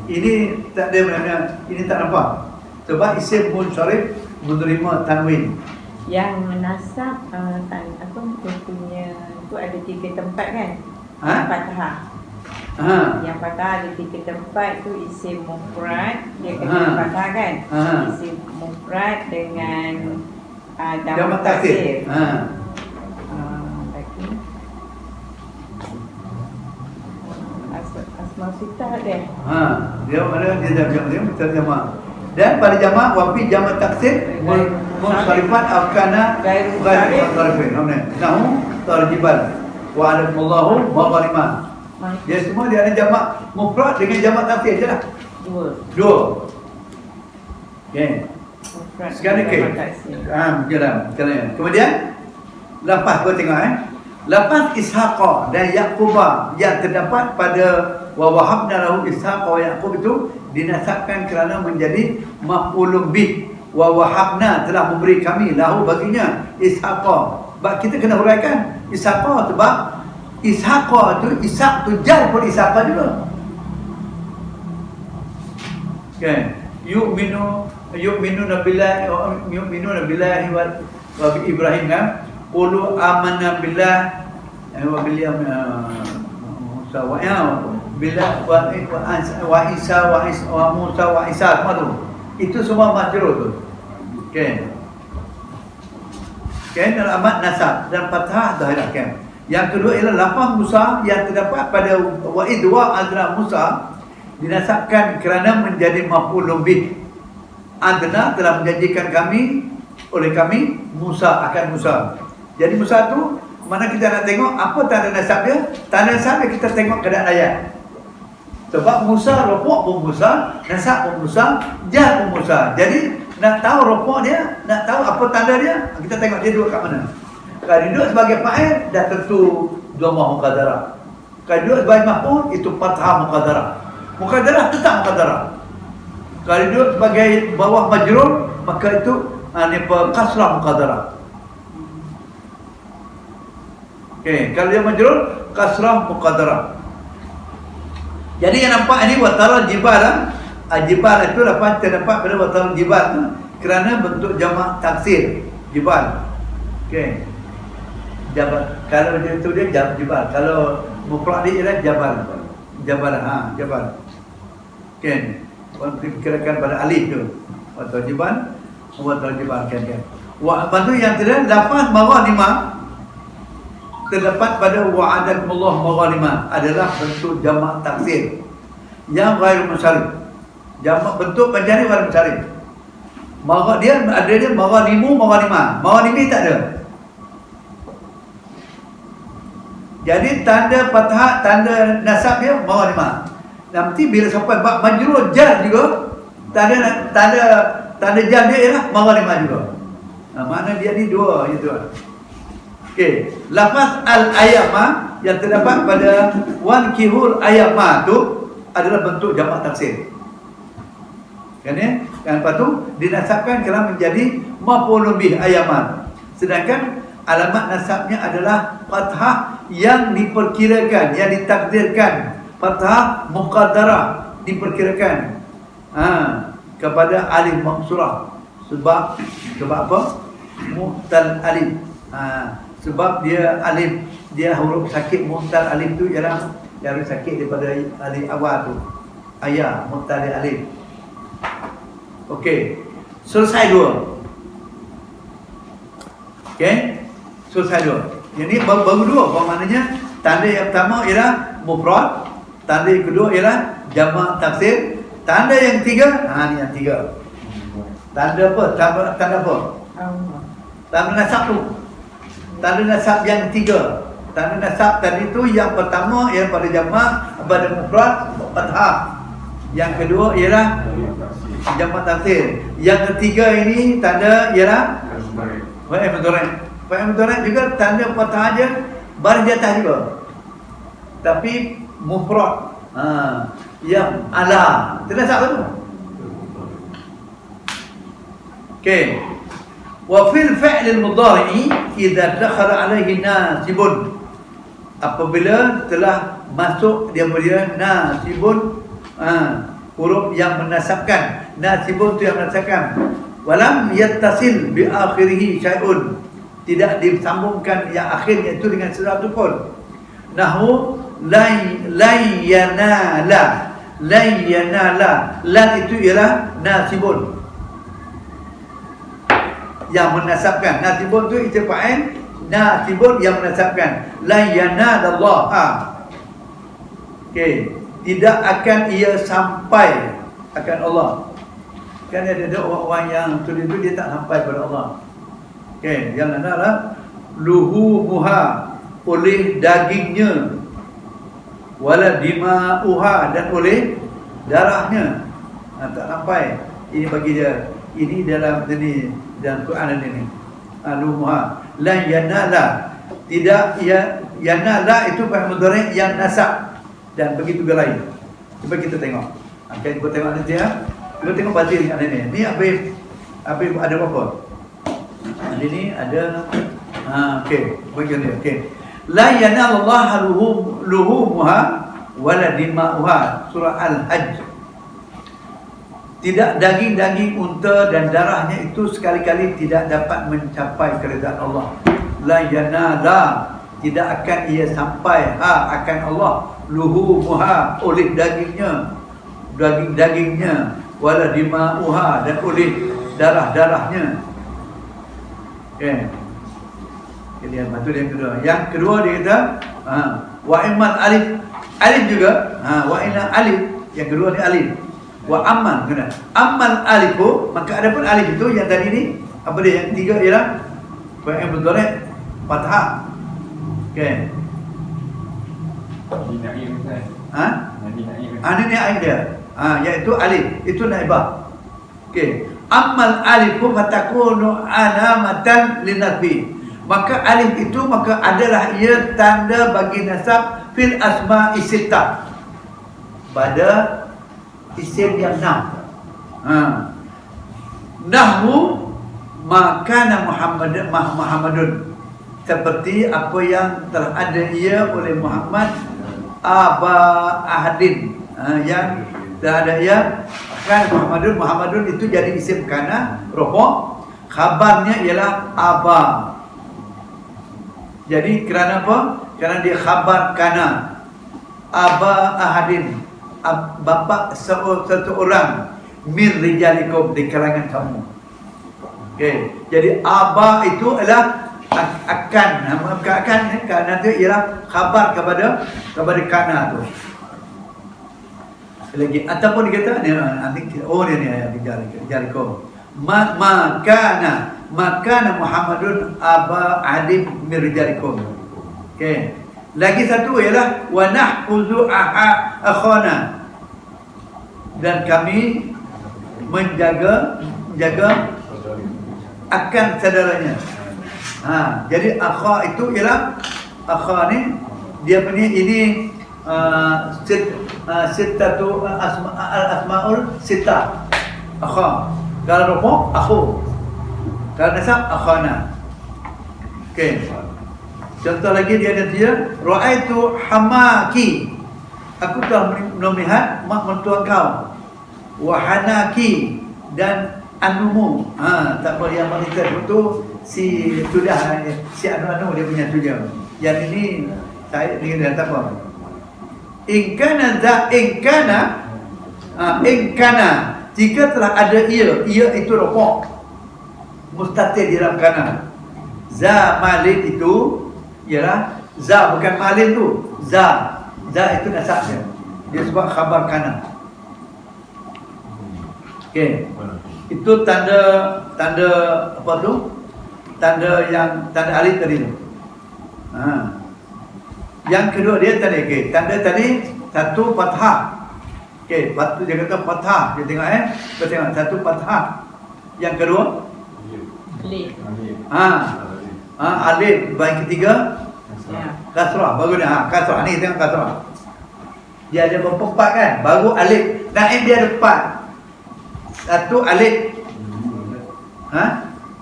ini tak ada makna, ini tak nampak. Sebab isim munsharif menerima tanwin. Yang nasab apa dia punya tu ada 3 tempat kan? Fathah. Yang fathah ada 3 tempat tu isim mufrad, dia kena fathah kan? Isim mufrad dengan jamak taksir. Asma sitah ada. Dia mana dia terjemah. Dan pada jamak wafi jamak taksir munsharifan akana ghair munsharifin. Nahu tarjibal wa alakumullahu maghanima. Dia semua dia ada jamak mufrad dengan jamak taksir jelah. 2. Okey. Sekarang okey. Jalan. Kemudian lafaz kau tengok Lepas Ishaq dan Yaqub yang terdapat pada wa wahabna lahu Ishaq wa Yaqub itu dinasabkan kerana menjadi maf'ulun bih. Wa wahabna telah memberi kami lahu baginya Ishaq. Kita kena huraikan Ishaq sebab Ishaq tu Ishaq tu jar pun Ishaq juga. Kan? Yu'minuna billahi wa bi Ibrahim kan? Qulu amanna billah wa bil yawmil Musa wa billah wa Isa wa Musa wa Isa semua tu. Itu semua majrur tu. Okey. Dalam amat nasab dan fathah zahirah kan. Yang kedua ialah lafaz Musa yang terdapat pada wa'id wa adna Musa dinasabkan kerana menjadi maf'ulun bih. Adna telah menjanjikan kami oleh kami Musa akan Musa. Jadi Musa tu mana kita nak tengok apa tanda nasab dia? Tanda nasab dia kita tengok keadaan ayat. Sebab Musa rofok pun Musa, nasab pun Musa, jar pun Musa. Jadi nak tahu rofok dia, nak tahu apa tanda dia, kita tengok dia duduk kat mana. Kalau duduk sebagai fa'il dah tentu dhammah muqaddarah. Kalau duduk sebagai maf'ul itu fathah muqaddarah. Muqaddarah tetap muqaddarah. Kalau duduk sebagai bawah majrur maka itu kasrah muqaddarah. Okey, kalau dia majrur kasrah muqaddarah. Jadi yang nampak ini wataral jibal. Jibal itu dapat terdapat pada wataral jibal tu kerana bentuk jamak taksir jibal. Okey. Jabal. Kalau dia tu dia jibal. Kalau mufrad dia ialah jabal. Jabal jabal. Okey. Dikirakan pada alif tu. Wataral jibal kan. Lepas tu yang terakhir lafaz maghanimah terdapat pada wa'adakumullah maghanimah adalah bentuk jamak taksir yang ghairu munsharif. Jamak bentuk panjang ni ghairu munsharif. Dia ada dia maghanimu maghanimah. Maghanimi tak ada. Jadi tanda fathah, tanda nasab dia maghanimah. Nanti bila sampai bab majrur jar juga tanda jar dia ialah maghanimah juga. Makna dia ni dua itu. Okey, lafaz al-ayama yang terdapat pada wankihul ayama tu adalah bentuk jamak taksir. Kan ya? Kan lepas tu dinasabkan kerana menjadi maf'ulun bih ayama. Sedangkan alamat nasabnya adalah fathah yang diperkirakan, yang ditakdirkan, fathah muqaddarah diperkirakan kepada alif maksurah. Sebab apa? Muhtal alif. Sebab dia alif, dia huruf sakit muhtal alif tu ialah yang huruf sakit daripada alif awal tu. Ayah muhtal alif. Okey. Selesai dua. Okey. Selesai dua. Yang ni baru dua. Apa maknanya? Tanda yang pertama ialah mufrad, tanda yang kedua ialah jamak taksir, tanda yang ketiga, ni yang tiga. Tanda apa? Tanda apa? Tanda nasab tu. Tanda nasab yang ketiga. Tanda nasab tadi tu yang pertama ialah pada jamak, pada mufrad, fathah. Yang kedua ialah jamak taksir. Yang ketiga ini tanda ialah fa'il mudhari'. Fa'il mudhari' juga tanda fathah aja baris di atas juga. Tapi mufrad. Yang ala. Tanda nasab tu. Okey. Wa fil fi'l al-mudhari' idza dakhala alaihi nasibun, apabila telah masuk dia punya nasibun, huruf yang menasabkan. Nasibun tu yang menasabkan. Walam yattasil bi akhirih syai'un, tidak disambungkan yang akhirnya itu dengan sesuatu pun. Nahu layanala. Lan itu ialah nasibun yang menasabkan. Nasibun tu isim fa'il, nasibun yang menasabkan. La yanadallah. Okey, tidak akan ia sampai akan Allah. Kan ada orang yang tulis tu dia tak sampai pada Allah. Okey, yang adalah luhumuha, oleh dagingnya, wala dima'uha, dan oleh darahnya. Tak sampai. Ini bagi dia. Ini dalam ini dalam Quran ini. Luhumuha la yanala, Tidak yanala itu fi'il mudhari yang nasab dan begitu juga lain. Cuba kita tengok. Okey, kita tengok nanti ya. Kita tengok batin kat ini. Ni Habib ada apa? Ini ada okey, begini okey. La yanallahu luhumuha wala dima'uha, surah Al-Hajj. Tidak daging-daging unta dan darahnya itu sekali-kali tidak dapat mencapai keridaan Allah. La yanala, tidak akan ia sampai akan Allah luhumuha, oleh daging-dagingnya, wala dima'uha, dan oleh darah-darahnya. Okey. Jadi betul yang kedua. Yang kedua dia kata wa imal alif juga. Wa ina alif. Yang kedua ni alif. Wa amman kena. Ammal alifu, maka ada pun alif itu yang tadi ni apa dia yang tiga ialah fi'il mudhari fathah. Okey. Ini ni alif dia. Iaitu alif. Itu naibah. Okey. Ammal alifu fatakunu alamatan linasbi. Maka alif itu maka adalah ia tanda bagi nasab fil asma'i sittah, pada isim yang 6. Nahwu makana Muhammadun, seperti apa yang telah ada ia oleh Muhammad aba ahadin, yang telah ada ia kan Muhammadun itu jadi isim kana rofa, khabarnya ialah aba. Jadi kerana apa? Kerana dia khabar kana aba ahadin, bapa satu orang min rijalikum, di kalangan kamu. Okey, jadi aba itu adalah akan kerana itu ialah khabar kepada kana tu. Lagi ataupun dikata ni rijalikum. Makana Muhammadun aba adim min rijalikum. Okey. Lagi satu ialah wa nahfuzu akhana, dan kami menjaga akan saudaranya. Jadi akha itu ialah akha ni dia punya ini sittatu al-asmaul sittah. Akha. Kalau rofa akhu. Kalau nasab akhana. Okey. Contoh lagi dia ada dia, ra'aitu hamaki. Aku telah melihat mak mentua kau. Wa hanaki, dan anumu. Tak apa yang wanita itu si anu dia punya tu je. Yang ini saya ni dia tak apa. In kana jika telah ada ia itu rofa mustatir di dalam kana. Za malin itu ialah za, bukan malin tu. Za itu nasabnya. Dia sebab khabar kana. Okey. Itu tanda apa tu? Tanda alif tadi tu. Yang kedua dia tadi, okey, tanda tadi satu fathah. Okey, lepas tu dia kata fathah. Dia tengok kita tengok satu fathah. Yang kedua Alif. Alif. Baik ketiga kasrah. Baru ni kasrah ni, tengok kasrah. Dia ada berapa empat kan? Baru alif. Naib dia ada 4. Satu alif.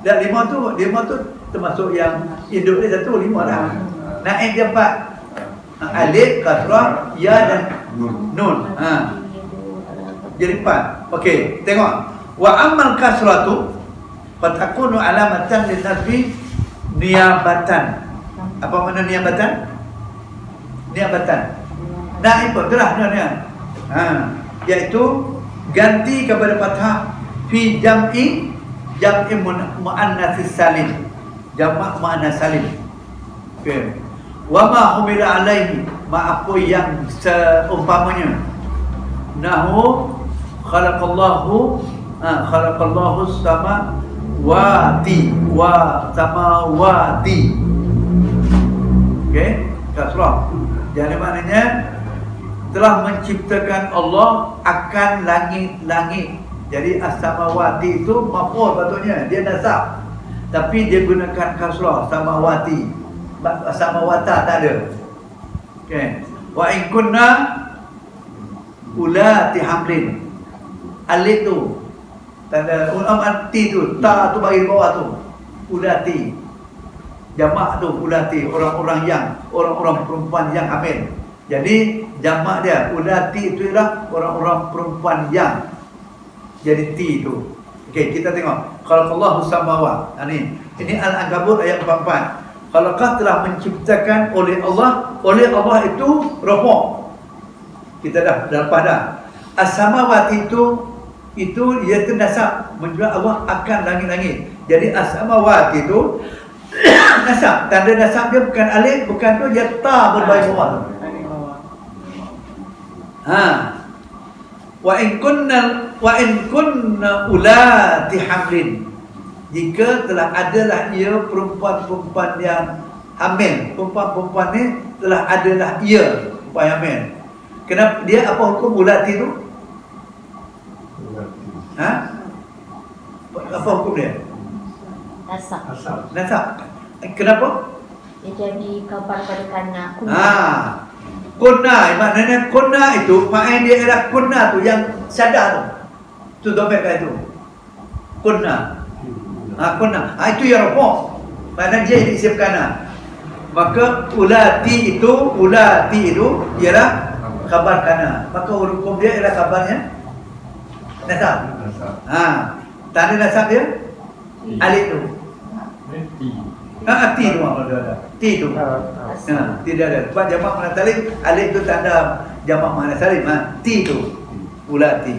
Dan lima tu termasuk yang induk dia satu, 5 dah. Naib dia 4. Alif, kasrah, ya dan nun. Jadi 4. Okey, tengok. Wa ammal kasratu fatakunu alamatan linasbi niyabatan. Apa makna niyabatan? Naib itulah sebenarnya. Iaitu ganti kepada fathah fi jam'i muannats salim. Jamak muannats salim. Okey. Wa ma humila alaihi, ma apa yang seumpamanya. Nahu khalaqallahu samawati okey, kasrah. Jadi maknanya telah menciptakan Allah akan langit-langit. Jadi as-samawati itu maf'ul patutnya, dia nasab. Tapi dia gunakan kasrah samawati. samawata tak ada. Okay. Wa in kunna ulati hamlin. Alif tu tanda ti tu, ta tu bagi bawah tu. Ulati. Jamak tu ulati, orang-orang perempuan yang hamil. Jadi jamak dia ulati itu ialah orang-orang perempuan yang. Jadi ti tu. Okey, kita tengok. Khalaqallahu samawat. Ini Al-Ankabut ayat 44. Khalaqah telah menciptakan oleh Allah itu rafa'. Kita dah lepas dah. As-samawat itu ia ternasab menunjukkan Allah akan langit-langit. Jadi as-samawat itu nasab. Tanda nasab dia bukan alif, bukan tu, dia ta berbaris bawah tu. Wa in kunna ulati hamlin. Jika telah adalah ia perempuan-perempuan yang hamil. Perempuan-perempuan ni telah adalah ia perempuan yang hamil. Kenapa dia apa hukum ulati tu? Apa hukum dia? Nasab. Kenapa? Dia jadi khabar pada kanak. Kunna, maknanya kunna itu fa'il dia ialah kunna tu yang sadar tu. Tu dompet itu. Kunna. Kunna. Itu yang rafa'. Maknanya dia isim kana. Maka ulati itu ialah khabar kana. Maka hukum dia ialah khabarnya nasab. Tanda nasab dia alif tu. Ti tu ada. Ti tu. Tidak ada. Sebab jamak muannas salim, alif tu tanda jamak muannas salim. Ti tu. Ulati.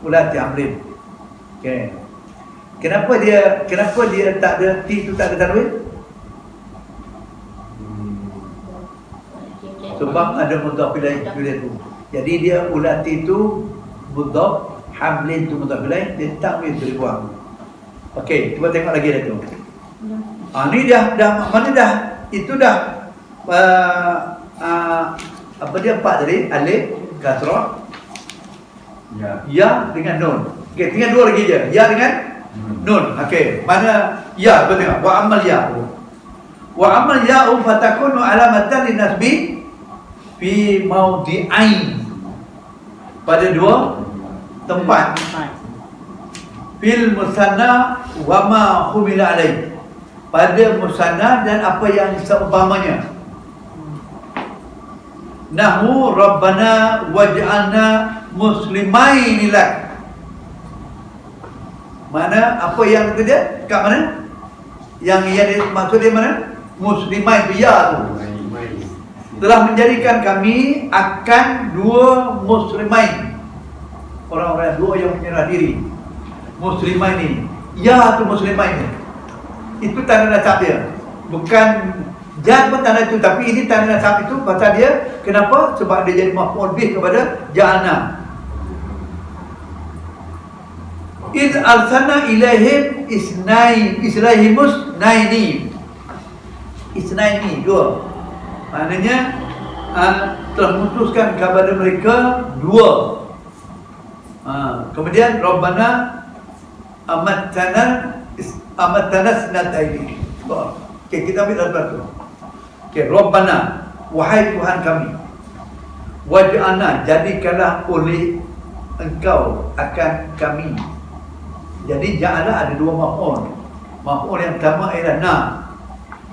Ulati amrin. Okey. Kenapa dia tak ada ti tu, tak ada tanwin? Sebab ada mudhaf ilaih tu. Jadi dia ulati tu mudhaf, hamlin tu mudhaf ilaih, dia tanwin tu dibuang. Okey, cuba tengok lagi dah tu. Ni dah mana dah? Itu dah apa dia empat tadi? Alif, kasrah, ya dengan nun. Okey, tinggal dua lagi je. Ya dengan nun. Okey, mana ya? Cuba tengok. Wa amal ya. Wa amal ya fatakunu alamatan linasbi fi mawdi'ain. Pada dua tempat. Fil musanna wa ma humila alaih. Pada musanna dan apa yang seumpamanya. Nahu rabbana waj'alna muslimain lak. Mana apa yang itu dia? Kat mana? Yang maksud dia mana? Muslimain ya tu. Telah menjadikan kami akan dua muslimain. Orang-orang dua yang menyerah diri. Muslimain ni. Ya tu muslimain ni. Itu tanda nasab dia. Bukan jan pun tanda itu, tapi ini tanda nasab itu pasal dia. Kenapa? Sebab dia jadi maf'ul bih kepada ja'alna. Id arsalna ilaihim islaihimus naini. Isnaini dua. Maknanya telah memutuskan kepada mereka dua. Kemudian Rabbana amatana snataini. Okey, kita ambil lepas tu. Okey, Rabbana, wahai Tuhan kami, waj'alna, jadikanlah oleh Engkau akan kami. Jadi ja'ala ada dua maf'ul. Maf'ul yang pertama ialah na.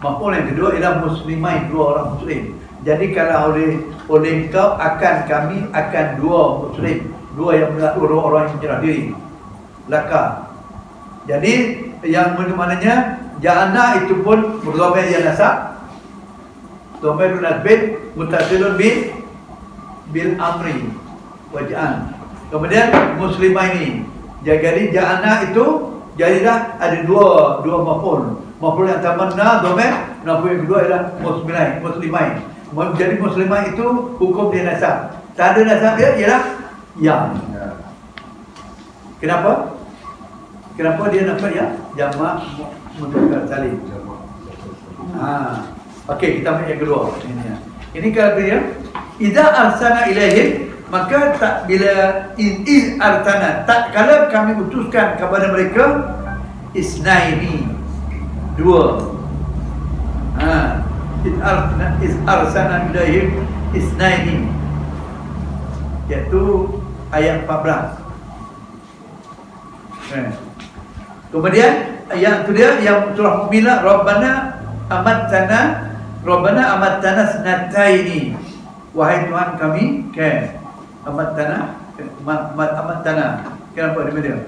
Maf'ul yang kedua ialah muslimain, dua orang muslim. Jadikanlah oleh Engkau akan kami akan dua muslim, dua orang yang menyerah diri. Laka. Jadi yang maknanya ja'alna itu pun berdhamir yang nasab. Dhamir nasbin muttasilun bil amri waj'al. Kemudian muslimaini. Jadi ja'alna itu jadilah ada dua maf'ul. Maf'ul yang pertama na dhamir, maf'ul yang kedua ialah muslimain. Jadi muslimain itu hukum dia nasab. Tanda nasab dia ialah ya. Kenapa? Kenapa dia nampak ya? Jamak mudzakkar salim. Okey, kita ambil yang kedua. Ini kata dia, idza arsalna ilaihim, maka tak bila iz arsalna, tak kalau kami utuskan kepada mereka isnaini, dua. Is arsana ilaihim isnaini, iaitu ayat 14. Kemudian yang itu dia yang surah Mu'minah, Rabbana amattana snataini, wahai Tuhan kami, amattana, kenapa dia?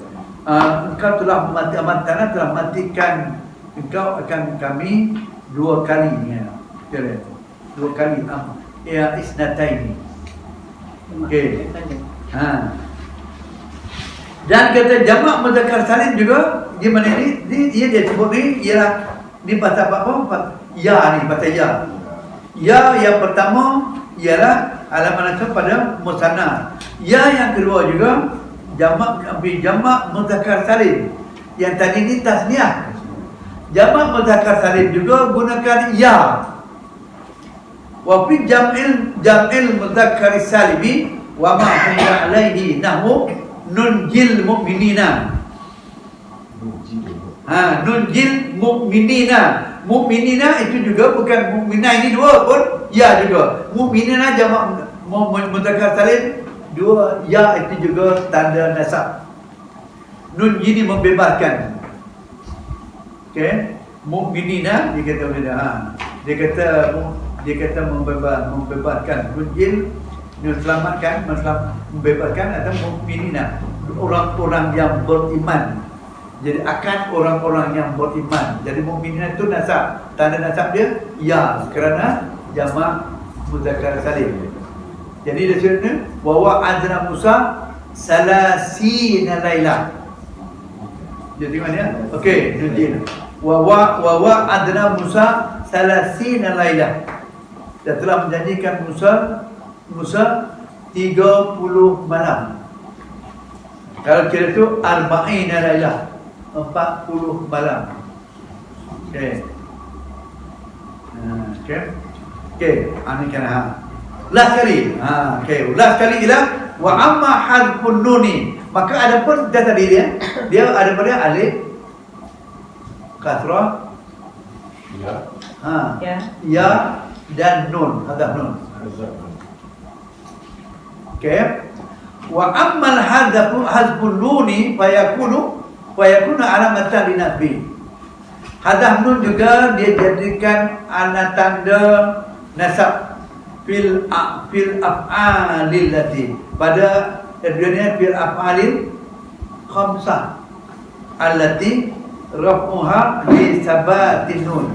Engkau telah amattana, telah matikan engkau akan kami 2 kali, ya. 2 kali, ya, isnataini. Okey. Dan kata jamak mudzakkar salim juga di mana ni? Dia sebut ni ialah ni pasal apa? Ya ni pasal ya. Ya yang pertama ialah alamat nasab pada musanna. Ya yang kedua juga jamak mudzakkar salim. Yang tadi ni tasniah. Jamak mudzakkar salim juga gunakan ya. Wa fi jam'il mudzakkar salimi wa ma huwa alaihi nahwu nunjil mu'minina. Nunjil mu'minina. Mu'minina itu juga bukan mu'minah, ini 2 pun ya juga. Mu'minina jamak mudzakkar salim 2, ya itu juga tanda nasab. Nunjil ni membebaskan. Okey, mu'minina dia kata beda. Dia kata membebaskan. Nunjil selamatkan, membebaskan, atau mu'minina, orang-orang yang beriman. Jadi akan orang-orang yang beriman. Jadi mu'minina itu nasab. Tanda nasab dia ya, kerana jamak mudzakkar salim. Jadi dia sini wa wa'adna Musa salasina laila. Jadi mana? Okey, nunjil. Wa wa'adna Musa salasina laila. Dia telah menjanjikan Musa 30 malam. Kalau kira tu arba'ina lailah, 40 malam. Okey. Okey, ini kan last kali. Okey, last kali ialah wa amma harfun nuni. Maka ada pun tadi dia ada pada alif kasrah ya dan nun, hadaf nun. Okey. Wa ammal hazfun nuni fayakunu alamatan linabi. Hadaf nun juga dia jadikan anak tanda nasab fil af'alil lati, pada dunia fil af'alil khamsah allati raf'uha li sabatin nun,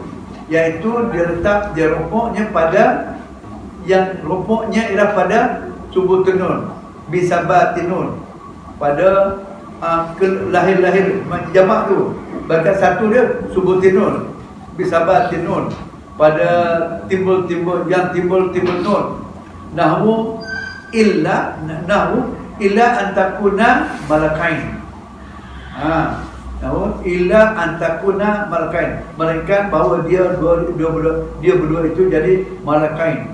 iaitu dia rupuknya pada yang rupuknya ialah pada subutun nun, bisabatin nun, pada lahir jamak tu. Bahkan satu dia subutin nun, bisabatin nun, pada timbul nun. Nahwu illa antakuna malakain. Nahwu illa antakuna malakain, melainkan bahawa dia berdua itu jadi malakain.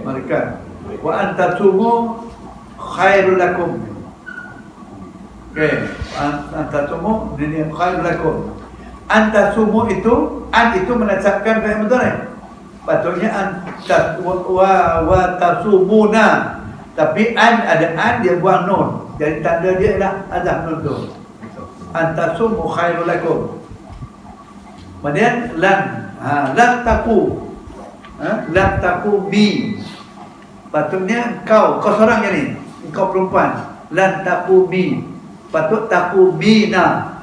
Malaikat. Wa antasumu khairul lakum. Okey, antasumu dunia khairul lakum. Antasumu itu menasabkan fi'il mudhari'. Patutnya wa tasumuna. Tapi ada dia buang nun. Jadi tanda dia ialah azaf nun tu. Antasumu khairul lakum. Kemudian lan taku. Lan taku bi. Patutnya kau seorang ni, engkau perempuan. Lan taku bi. Patut taku bina.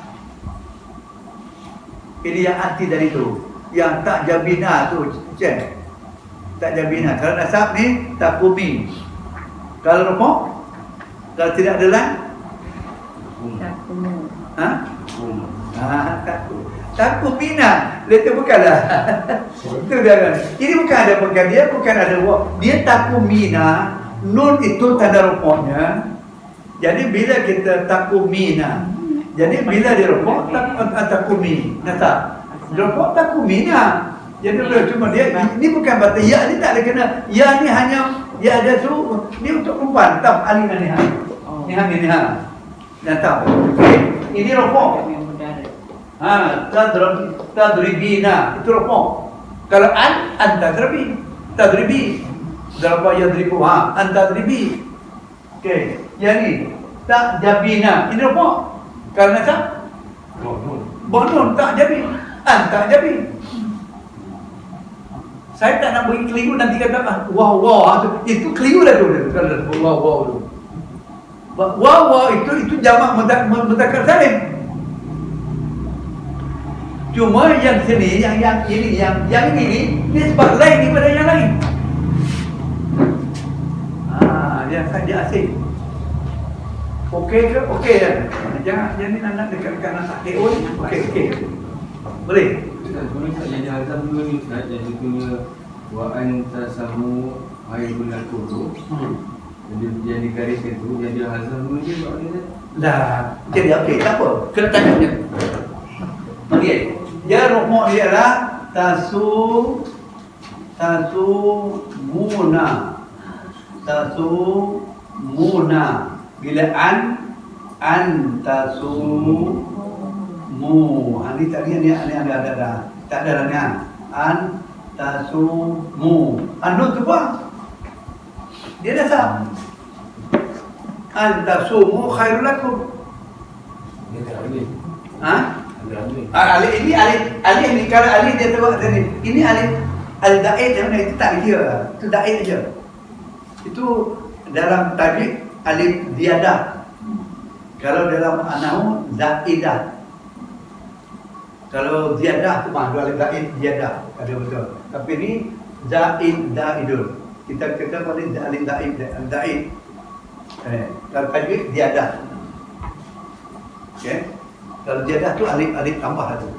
Ini yang anti dari itu. Yang tak jabina tu, cek. Tak jabina. Kalau nasab ni taku bi. Kalau rupuk, kalau tidak ada lan, taku bina. Itu bukanlah. Itu dia kan. Ini bukan ada bukan ada dia taku mina. Nun itu tanda rupuknya. Jadi bila kita takumina, jadi bila dia rupuk takumi, nasab. Rupuk takumina. Jadi cuma dia ini bukan berarti ya ni tak ada kena. Ya ni hanya dia ada tu ni untuk perempuan, tak alina ni. Ni dan tahu. Okey. Ini rupuk. Tadribina itu rupuk. Kalau anta tadribi. Daraba yadribu, antadribi. Okey, yang ni tak jabina. Ini apa? Karena tak bonun tak jabi. Anta jabi. Saya tak nak bagi keliru nanti kata wow itu keliru lah tu kalau wow tu. Wow itu jamak mudzakkar salim. Cuma yang sini yang ini sebab lain daripada yang lain. Yang saja asing. Okey ke? Okey kan? Jangan nak dekat anak TO ni. Okey. Boleh? Sebenarnya tak jadi azam dua ni Ustaz. Jadi punya wa antasamu aibul qulub. Jadi yang digariskan tu jadi azam dua je buat ni. Dah. Jadi okey, tak apa. Kena tanya dia. Okey. Ya rukmu dia adalah tasumuna. Bila an tasumu. Ini tadi ni ada. Tak ada dah. An tasumu. Anu tu apa? Dia dah sah. An tasumu khairul lakum. Dia tak boleh. Alif ni kalau alif dia tahu tadi. Ini alif al-da'id yang itu tak dia. Itu da'id aja. Itu dalam tajwid alif ziyadah. Kalau dalam nahwu zaidah. Kalau ziyadah tu mah dua alif da'id ziyadah. Ada betul. Tapi ni zaidul. Kita kata pada alif da'id. Kalau tajwid ziyadah. Okey. Kalau ziyadah tu alif tambah tu.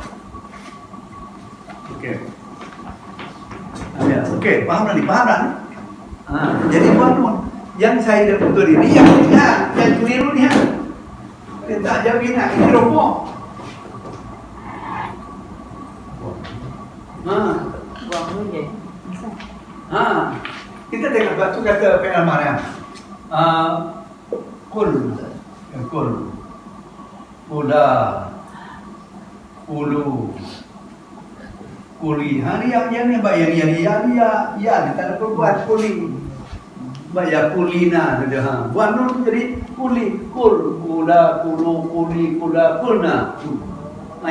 Okey. Okey, faham tak? Jadi tuan-tuan, yang saya dah betul ini yang keliru ni dia tak jawab ini rokok. Buang dulu je. Kita tengok batu kata fi'il Maryam. Kul. Kula. Kulu. Kuli. Ni yang tak ada perbuat kuli. Bayar kulina tu dia. Buat nun jadi kuli, kula, kuli, kula, kulna.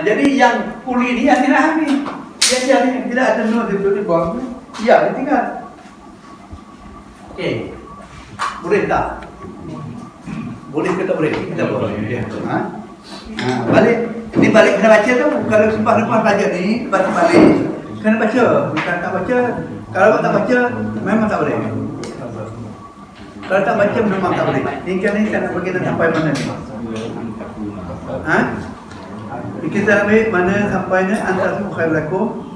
Jadi yang kuli ni yang dirahami. Yang jadi tidak ada nun itu buang. Ya, tinggal. Okey. Boleh tak? Boleh ke tak boleh? Kita boleh. Balik. Ni balik kena baca tu. Kalau sempat lepas belajar ni, balik. Kena baca. Bukan tak baca. Kalau tak baca, memang tak boleh. Kalau tak baca, memang tak boleh. Ni kan ni saya nak bagi sampai mana ni? Kita nak ambil mana sampai ni? Antasu khairul lakum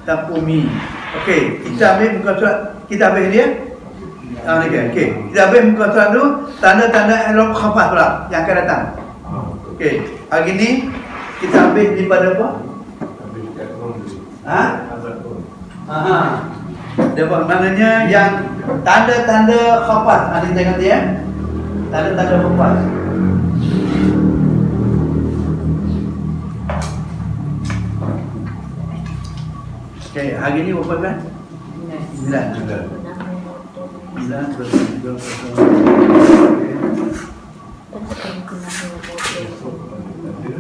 taqumi. Okey, kita ambil muka surat. Kita ambil dia. Okey. Kita ambil muka surat tu. Tanda-tanda i'rab khafat pula yang akan datang. Okey, hari ni kita ambil di pada apa? Dapat maknanya yang tanda-tanda khafat. Ada tengok dia. Tanda-tanda khafat. Okey, hari ni berapa kan? 9 juga. 9 betul.